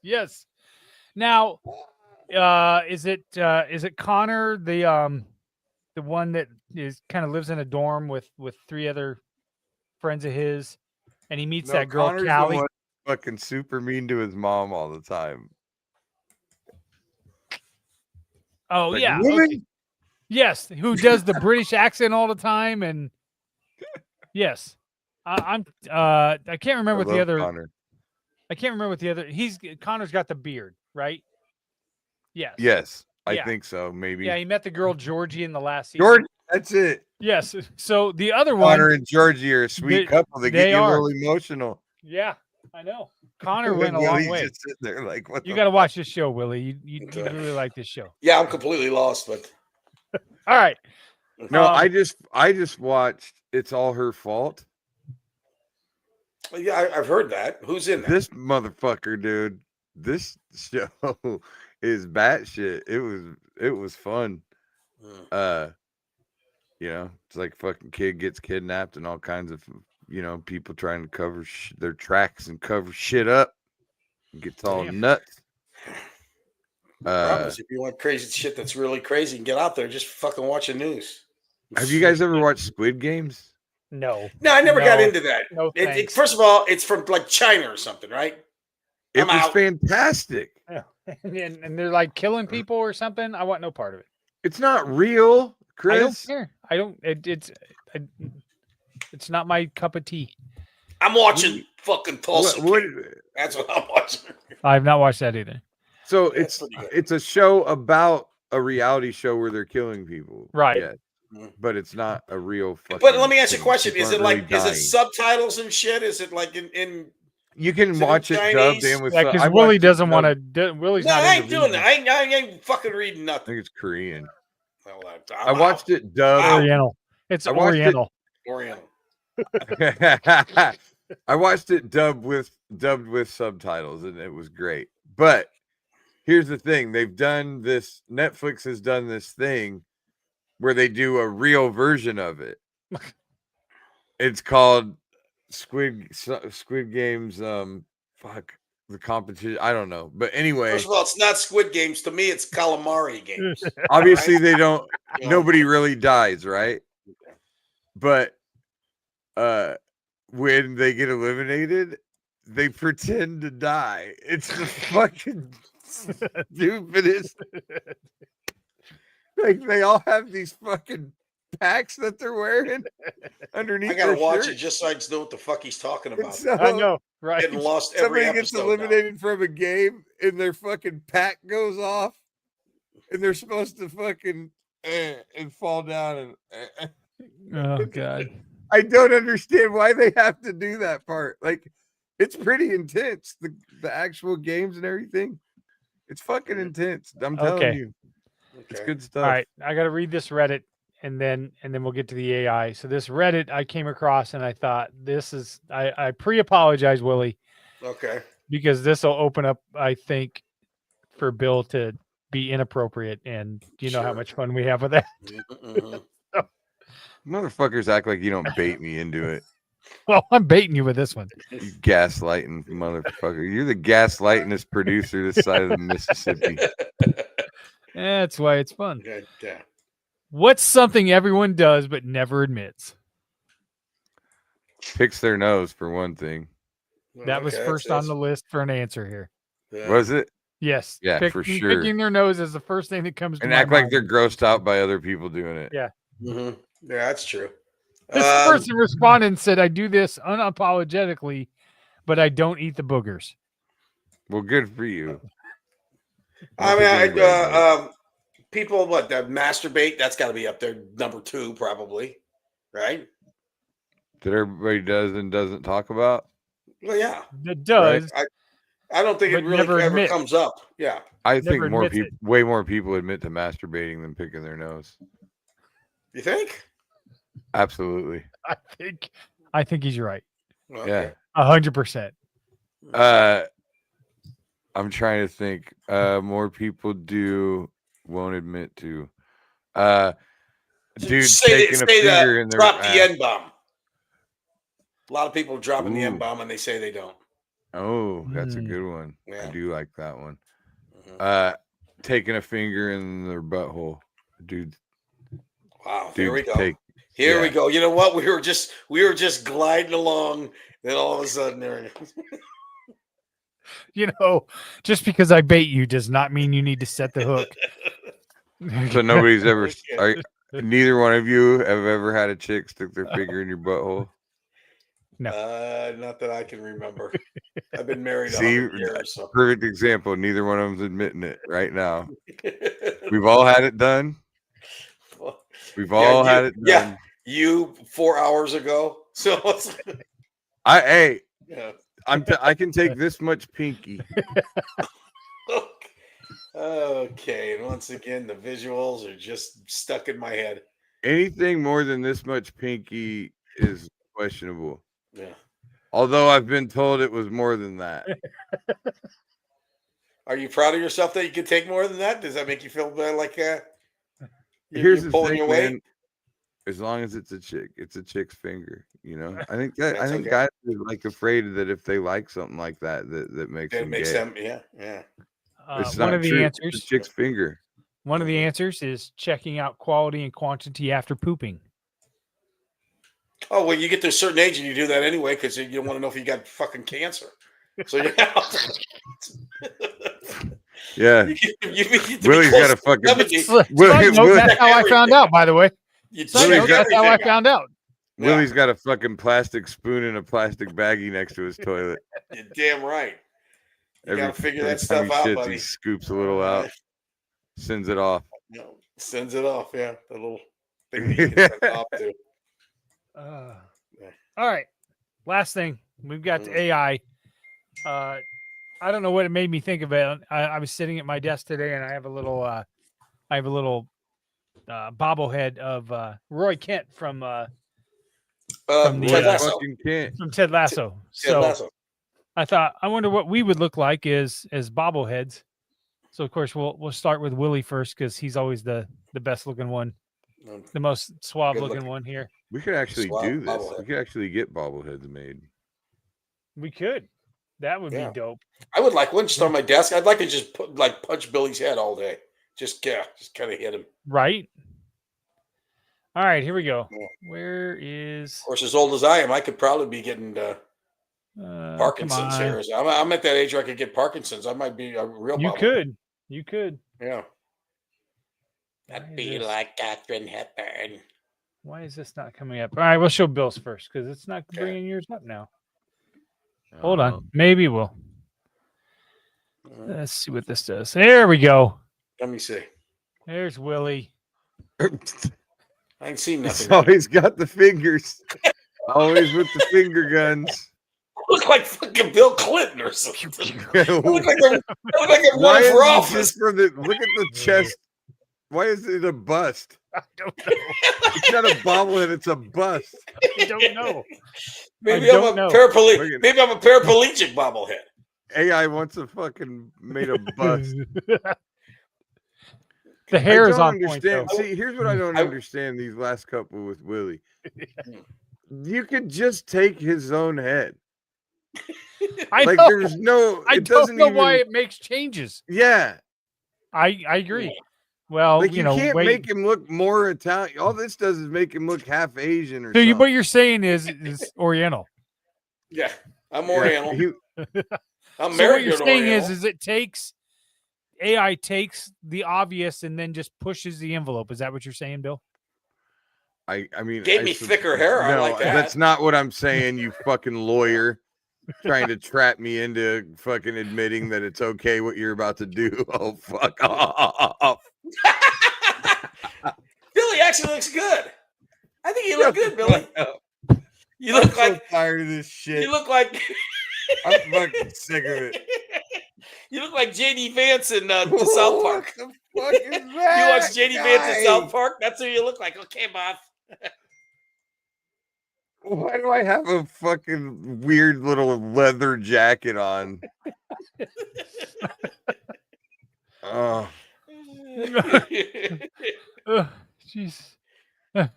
Speaker 6: yes. Now, is it Connor, the one that is kind of lives in a dorm with three other friends of his, and he meets that girl
Speaker 5: Connor's
Speaker 6: Callie?
Speaker 5: the one fucking super mean to his mom all the time.
Speaker 6: Oh,
Speaker 5: like,
Speaker 6: yeah.
Speaker 5: Woman?
Speaker 6: Okay. Yes, who does the British accent all the time, and yes, I can't remember what the other.
Speaker 5: Connor.
Speaker 6: I can't remember what the other. Connor's got the beard, right? Yes.
Speaker 5: Yes, I think so. Maybe.
Speaker 6: Yeah, he met the girl Georgie in the last season.
Speaker 5: George, that's it.
Speaker 6: Yes. So the other one,
Speaker 5: Connor and Georgie are a sweet couple. They get you a little emotional.
Speaker 6: Yeah, I know. Connor went a long way.
Speaker 5: Just sitting there like, what?
Speaker 6: You got to watch this show, Willie. You really like this show.
Speaker 4: Yeah, I'm completely lost, but.
Speaker 6: All right.
Speaker 5: No, I just watched It's All Her Fault.
Speaker 4: Yeah, I've heard that. Who's in that?
Speaker 5: This motherfucker, dude. This show is batshit. It was fun. You know, it's like fucking kid gets kidnapped and all kinds of, you know, people trying to cover their tracks and cover shit up. It gets all nuts.
Speaker 4: If you want crazy shit that's really crazy and get out there, just fucking watch the news.
Speaker 5: Have you guys ever watched Squid Games?
Speaker 6: No.
Speaker 4: No, I never got into that.
Speaker 6: No,
Speaker 4: first of all, it's from like China or something, right?
Speaker 5: It was fantastic.
Speaker 6: Yeah. And they're like killing people or something. I want no part of it.
Speaker 5: It's not real, Chris.
Speaker 6: I don't care. I don't. It's not my cup of tea.
Speaker 4: I'm watching fucking Tulsa. That's what I'm watching.
Speaker 6: I have not watched that either.
Speaker 5: So it's a show about a reality show where they're killing people.
Speaker 6: Right.
Speaker 5: Yeah. but it's not a real fucking.
Speaker 4: But let me ask you a
Speaker 5: thing.
Speaker 4: question:
Speaker 5: People
Speaker 4: Is it
Speaker 5: aren't
Speaker 4: like
Speaker 5: really
Speaker 4: is it subtitles and shit? Is it like in
Speaker 5: You can watch it dubbed in with.
Speaker 6: Yeah, because Willie doesn't want to. Willie's
Speaker 4: No,
Speaker 6: not.
Speaker 4: I ain't
Speaker 6: into
Speaker 4: doing
Speaker 6: reading.
Speaker 4: that. I ain't fucking reading
Speaker 5: I
Speaker 4: nothing.
Speaker 5: think it's Korean.
Speaker 4: Well,
Speaker 5: I watched it dubbed.
Speaker 6: Oriental. It's
Speaker 5: I watched
Speaker 6: Oriental.
Speaker 4: Oriental.
Speaker 5: I watched it dubbed with subtitles, and it was great. But here's the thing: they've done this. Netflix has done this thing where they do a real version of it. It's called Squid Games. Fuck the competition. I don't know, but anyway.
Speaker 4: First of all, it's not Squid Games. To me, it's calamari games.
Speaker 5: Obviously,
Speaker 4: right?
Speaker 5: they don't. Nobody really dies, right? But when they get eliminated, they pretend to die. It's the fucking stupidest. Like they all have these fucking packs that they're wearing underneath.
Speaker 4: I gotta
Speaker 5: their
Speaker 4: watch
Speaker 5: shirt.
Speaker 4: it just so I just know what the fuck he's talking about.
Speaker 5: So,
Speaker 6: I know, right?
Speaker 4: Getting lost every
Speaker 5: somebody gets
Speaker 4: episode
Speaker 5: eliminated from a game, and their fucking pack goes off, and they're supposed to fucking and fall down and.
Speaker 6: Oh God.
Speaker 5: I don't understand why they have to do that part. Like, it's pretty intense. The actual games and everything. It's fucking intense. I'm telling you. It's good stuff.
Speaker 6: All right, I got to read this Reddit, and then we'll get to the AI. So this Reddit I came across, and I thought this is. I pre-apologize, Willie.
Speaker 4: Okay.
Speaker 6: Because this will open up, I think, for Bill to be inappropriate, and you know how much fun we have with that.
Speaker 5: Motherfuckers act like you don't bait me into it.
Speaker 6: Well, I'm baiting you with this one.
Speaker 5: You gaslighting motherfucker. You're the gaslightingest producer this side of the Mississippi.
Speaker 6: That's why it's fun.
Speaker 4: Yeah.
Speaker 6: What's something everyone does but never admits?
Speaker 5: Picks their nose for one thing.
Speaker 6: That was first on the list for an answer here.
Speaker 4: Yeah.
Speaker 5: Was it?
Speaker 6: Yes.
Speaker 5: Yeah, for sure.
Speaker 6: Picking their nose is the first thing that comes to
Speaker 5: and
Speaker 6: my
Speaker 5: act like
Speaker 6: mind.
Speaker 5: they're grossed out by other people doing it.
Speaker 6: Yeah.
Speaker 4: Mm-hmm. Yeah, that's true.
Speaker 6: This person responded and said, I do this unapologetically, but I don't eat the boogers.
Speaker 5: Well, good for you.
Speaker 4: I mean, people that masturbate, that's got to be up there number 2 probably, right?
Speaker 5: That everybody does and doesn't talk about?
Speaker 4: Well, yeah.
Speaker 6: It does.
Speaker 4: Right? I don't think it
Speaker 6: but
Speaker 4: really
Speaker 6: never
Speaker 4: ever
Speaker 6: admit.
Speaker 4: comes up. Yeah.
Speaker 5: I
Speaker 6: Never
Speaker 5: think more
Speaker 6: admits
Speaker 5: people, way more people admit to masturbating than picking their nose.
Speaker 4: You think?
Speaker 5: Absolutely.
Speaker 6: I think he's right.
Speaker 5: Okay.
Speaker 6: Yeah. 100%.
Speaker 5: I'm trying to think. More people won't admit to. Dude, taking a finger in their
Speaker 4: drop the
Speaker 5: ass.
Speaker 4: N-bomb. A lot of people dropping the N-bomb and they say they don't.
Speaker 5: Oh, that's a good one.
Speaker 4: Yeah.
Speaker 5: I do like that one. Taking a finger in their butthole, dude.
Speaker 4: Wow, here we go.
Speaker 5: Here
Speaker 4: we go. You know what? We were just gliding along, then all of a sudden there.
Speaker 6: You know, just because I bait you does not mean you need to set the hook.
Speaker 5: So nobody's ever. Neither one of you have ever had a chick stick their finger in your butthole.
Speaker 6: No,
Speaker 4: not that I can remember. I've been married 100 years. So.
Speaker 5: Perfect example. Neither one of them's admitting it right now. We've all had it done. We've all had it done.
Speaker 4: Yeah, you 4 hours ago. So
Speaker 5: I can take this much pinky.
Speaker 4: Okay, and once again, the visuals are just stuck in my head.
Speaker 5: Anything more than this much pinky is questionable.
Speaker 4: Yeah.
Speaker 5: Although I've been told it was more than that.
Speaker 4: Are you proud of yourself that you can take more than that? Does that make you feel like
Speaker 5: Here's
Speaker 4: you're
Speaker 5: the
Speaker 4: pulling
Speaker 5: thing,
Speaker 4: your weight?
Speaker 5: man. As long as it's a chick, it's a chick's finger. You know, I think guys are like afraid that if they like something like that makes them gay.
Speaker 4: Yeah.
Speaker 5: It's
Speaker 6: one
Speaker 5: not
Speaker 6: of the
Speaker 5: true.
Speaker 6: answers.
Speaker 5: It's a chick's finger.
Speaker 6: One of the answers is checking out quality and quantity after pooping.
Speaker 4: Oh well, you get to a certain age and you do that anyway because you don't want to know if you got fucking cancer. So
Speaker 5: yeah.
Speaker 4: Willie's
Speaker 5: got a fucking.
Speaker 6: That's how I found out. By the way, that's how I found out.
Speaker 5: Willie's got a fucking plastic spoon and a plastic baggie next to his toilet.
Speaker 4: You're damn right. You gotta figure that
Speaker 5: time
Speaker 4: stuff out,
Speaker 5: shits,
Speaker 4: buddy.
Speaker 5: He scoops a little out, sends it off.
Speaker 4: Sends it off. Yeah, the little thing that you can send off to.
Speaker 6: All right. Last thing, we've got the AI. I don't know what it made me think of it. I was sitting at my desk today, and I have a little bobblehead of Roy Kent from
Speaker 4: Ted Lasso.
Speaker 6: From Ted Lasso.
Speaker 4: Ted
Speaker 6: So
Speaker 4: Lasso.
Speaker 6: I thought, I wonder what we would look like as bobbleheads. So of course we'll start with Willie first because he's always the best looking one, the most suave looking one here.
Speaker 5: We could actually do this.
Speaker 4: bobblehead.
Speaker 5: We could actually get bobbleheads made.
Speaker 6: We could. That would be dope.
Speaker 4: I would like one just on my desk. I'd like to just punch Billy's head all day. Just kind of hit him.
Speaker 6: Right. All right, here we go. Where is?
Speaker 4: Of course, as old as I am, I could probably be getting Parkinson's here. I'm at that age where I could get Parkinson's. I might be a real.
Speaker 6: You could. You could.
Speaker 4: Yeah. That'd be like Catherine Hepburn.
Speaker 6: Why is this not coming up? All right, we'll show Bill's first because it's not bringing yours up now. Hold on. Maybe we'll. Let's see what this does. There we go.
Speaker 4: Let me see.
Speaker 6: There's Willie.
Speaker 4: I ain't seen nothing.
Speaker 5: He's always got the fingers. Always with the finger guns.
Speaker 4: Look like fucking Bill Clinton or something. Look like a
Speaker 5: Why is
Speaker 4: for
Speaker 5: it
Speaker 4: office.
Speaker 5: just for the look at the chest? Why is it a bust?
Speaker 6: I don't know.
Speaker 5: It's not a bobblehead, it's a bust.
Speaker 6: I don't know.
Speaker 4: Maybe I'm a paraplegic bobblehead.
Speaker 5: AI wants a fucking made a bust.
Speaker 6: The hair is
Speaker 5: I
Speaker 6: on
Speaker 5: don't
Speaker 6: point.
Speaker 5: understand.
Speaker 6: Though.
Speaker 5: See, here's what I don't understand these last couple with Willie. You could just take his own head.
Speaker 6: I
Speaker 5: like
Speaker 6: know.
Speaker 5: there's no
Speaker 6: I
Speaker 5: it
Speaker 6: don't
Speaker 5: doesn't
Speaker 6: know
Speaker 5: even,
Speaker 6: why it makes changes.
Speaker 5: Yeah.
Speaker 6: I agree. Well,
Speaker 5: Like you can't
Speaker 6: wait.
Speaker 5: make him look more Italian. All this does is make him look half Asian or
Speaker 6: So
Speaker 5: something.
Speaker 6: what you're saying is Oriental.
Speaker 4: Yeah, I'm Oriental. I'm
Speaker 6: So
Speaker 4: married
Speaker 6: what you're
Speaker 4: to an
Speaker 6: saying
Speaker 4: Oriental.
Speaker 6: is it takes AI takes the obvious and then just pushes the envelope. Is that what you're saying, Bill?
Speaker 5: I mean,
Speaker 4: Gave me thicker hair. I like that.
Speaker 5: That's not what I'm saying, you fucking lawyer. Trying to trap me into fucking admitting that it's okay what you're about to do. Oh, fuck off.
Speaker 4: Billy actually looks good. I think you look good, Billy. You look
Speaker 5: I'm
Speaker 4: like
Speaker 5: so tired of this shit.
Speaker 4: you look like
Speaker 5: I'm fucking sick of it.
Speaker 4: you look like JD Vance in South Park.
Speaker 5: What the fuck is
Speaker 4: You
Speaker 5: that?
Speaker 4: watch JD Vance in South Park? That's who you look like. Okay, Bob.
Speaker 5: Why do I have a fucking weird little leather jacket on? Oh.
Speaker 6: Jeez.
Speaker 5: I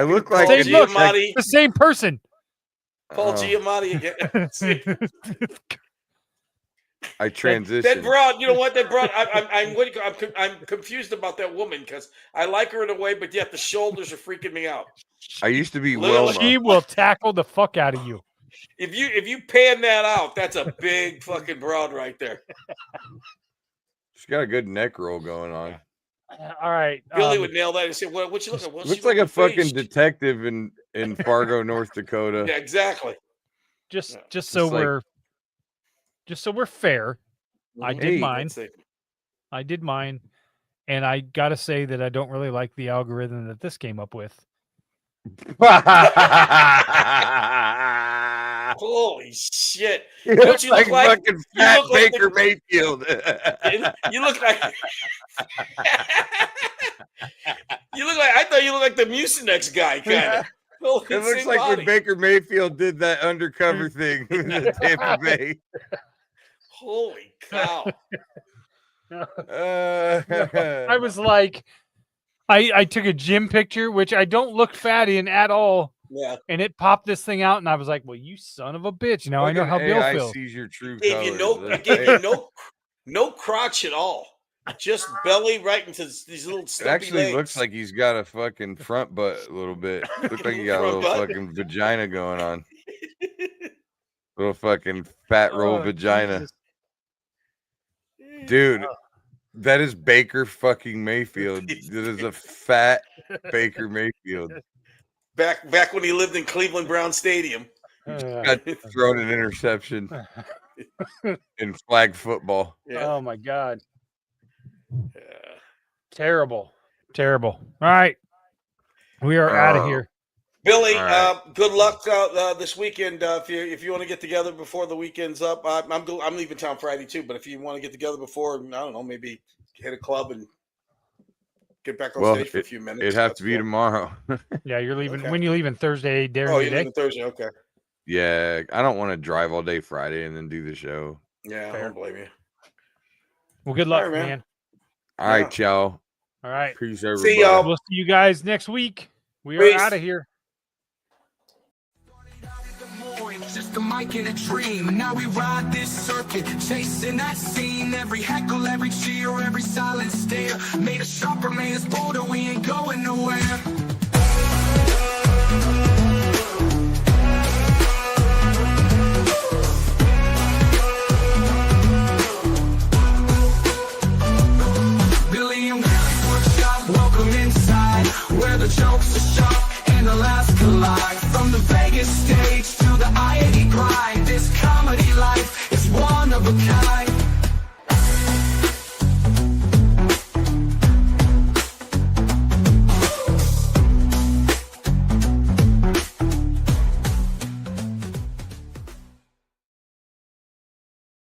Speaker 5: look like
Speaker 4: Paul
Speaker 5: an-
Speaker 4: Giamatti.
Speaker 6: The same person.
Speaker 4: Paul Giamatti again.
Speaker 5: I transitioned.
Speaker 4: That broad, you know what? That broad. I'm confused about that woman because I like her in a way, but yet the shoulders are freaking me out.
Speaker 5: I used to be
Speaker 4: Literally.
Speaker 5: Wilma.
Speaker 6: She will tackle the fuck out of you.
Speaker 4: If you pan that out, that's a big fucking broad right there.
Speaker 5: She's got a good neck roll going on.
Speaker 6: All right.
Speaker 4: Billy would nail that and say, "What you looking? Well,
Speaker 5: Looks
Speaker 4: she
Speaker 5: like a
Speaker 4: looking
Speaker 5: fucking
Speaker 4: faced."
Speaker 5: detective in Fargo, North Dakota.
Speaker 4: Yeah, exactly.
Speaker 6: just so
Speaker 5: It's like-
Speaker 6: we're fair. I
Speaker 4: Mhm.
Speaker 6: did
Speaker 5: Hey,
Speaker 6: mine.
Speaker 4: Let's see.
Speaker 6: I did mine. And I gotta say that I don't really like the algorithm that this came up with.
Speaker 4: Holy shit!
Speaker 5: You
Speaker 4: Don't
Speaker 5: look
Speaker 4: you look like
Speaker 5: fucking fat
Speaker 4: look like
Speaker 5: Baker Mayfield.
Speaker 4: You look like you look like I thought you looked like the Mucinex guy kind of.
Speaker 5: It looks like when Baker Mayfield did that undercover thing in Tampa Bay.
Speaker 4: Holy cow!
Speaker 6: I was like, I took a gym picture, which I don't look fat in at all.
Speaker 4: Yeah.
Speaker 6: And it popped this thing out, and I was like, well, you son of a bitch. Now I know how Bill
Speaker 5: AI
Speaker 6: feels.
Speaker 5: sees your true
Speaker 4: Gave you
Speaker 5: colors.
Speaker 4: no crotch at all. Just belly right into these little
Speaker 5: It
Speaker 4: stumpy
Speaker 5: actually
Speaker 4: legs.
Speaker 5: looks like he's got a fucking front butt a little bit. Looks like he got a
Speaker 4: Front
Speaker 5: little
Speaker 4: butt?
Speaker 5: fucking vagina going on. Little fucking fat roll vagina.
Speaker 6: Jesus.
Speaker 5: Dude, that is Baker fucking Mayfield. That is a fat Baker Mayfield.
Speaker 4: back when he lived in Cleveland Brown Stadium.
Speaker 5: Got thrown an interception in flag football.
Speaker 4: Yeah.
Speaker 6: Oh my God. Terrible. Terrible. All right. We are out of here.
Speaker 4: Billy,
Speaker 5: right.
Speaker 4: Good luck this weekend. If you want to get together before the weekend's up, I'm leaving town Friday too. But if you want to get together before, I don't know, maybe hit a club and get back on stage for a few minutes.
Speaker 5: It'd have to be tomorrow.
Speaker 6: Yeah, you're leaving.
Speaker 4: Okay.
Speaker 6: When you leaving Thursday?
Speaker 4: You're leaving Thursday. Okay.
Speaker 5: Yeah, I don't want to drive all day Friday and then do the show.
Speaker 4: Yeah, I don't blame you.
Speaker 6: Well, good luck,
Speaker 4: All right,
Speaker 6: man.
Speaker 5: All right, y'all.
Speaker 6: All right.
Speaker 5: Peace, everybody.
Speaker 4: See y'all.
Speaker 6: We'll see you guys next week. We are
Speaker 4: Peace.
Speaker 6: out of here.
Speaker 3: Just a mic and a dream. Now we ride this circuit, chasing that scene. Every heckle, every cheer, every silent stare. Made us sharper, made us bolder. We ain't going nowhere. Billy and Willie's workshop, welcome inside, where the jokes are sharp and the laughs collide. From the Vegas stage to the I-80 grind, this comedy life is one of a kind.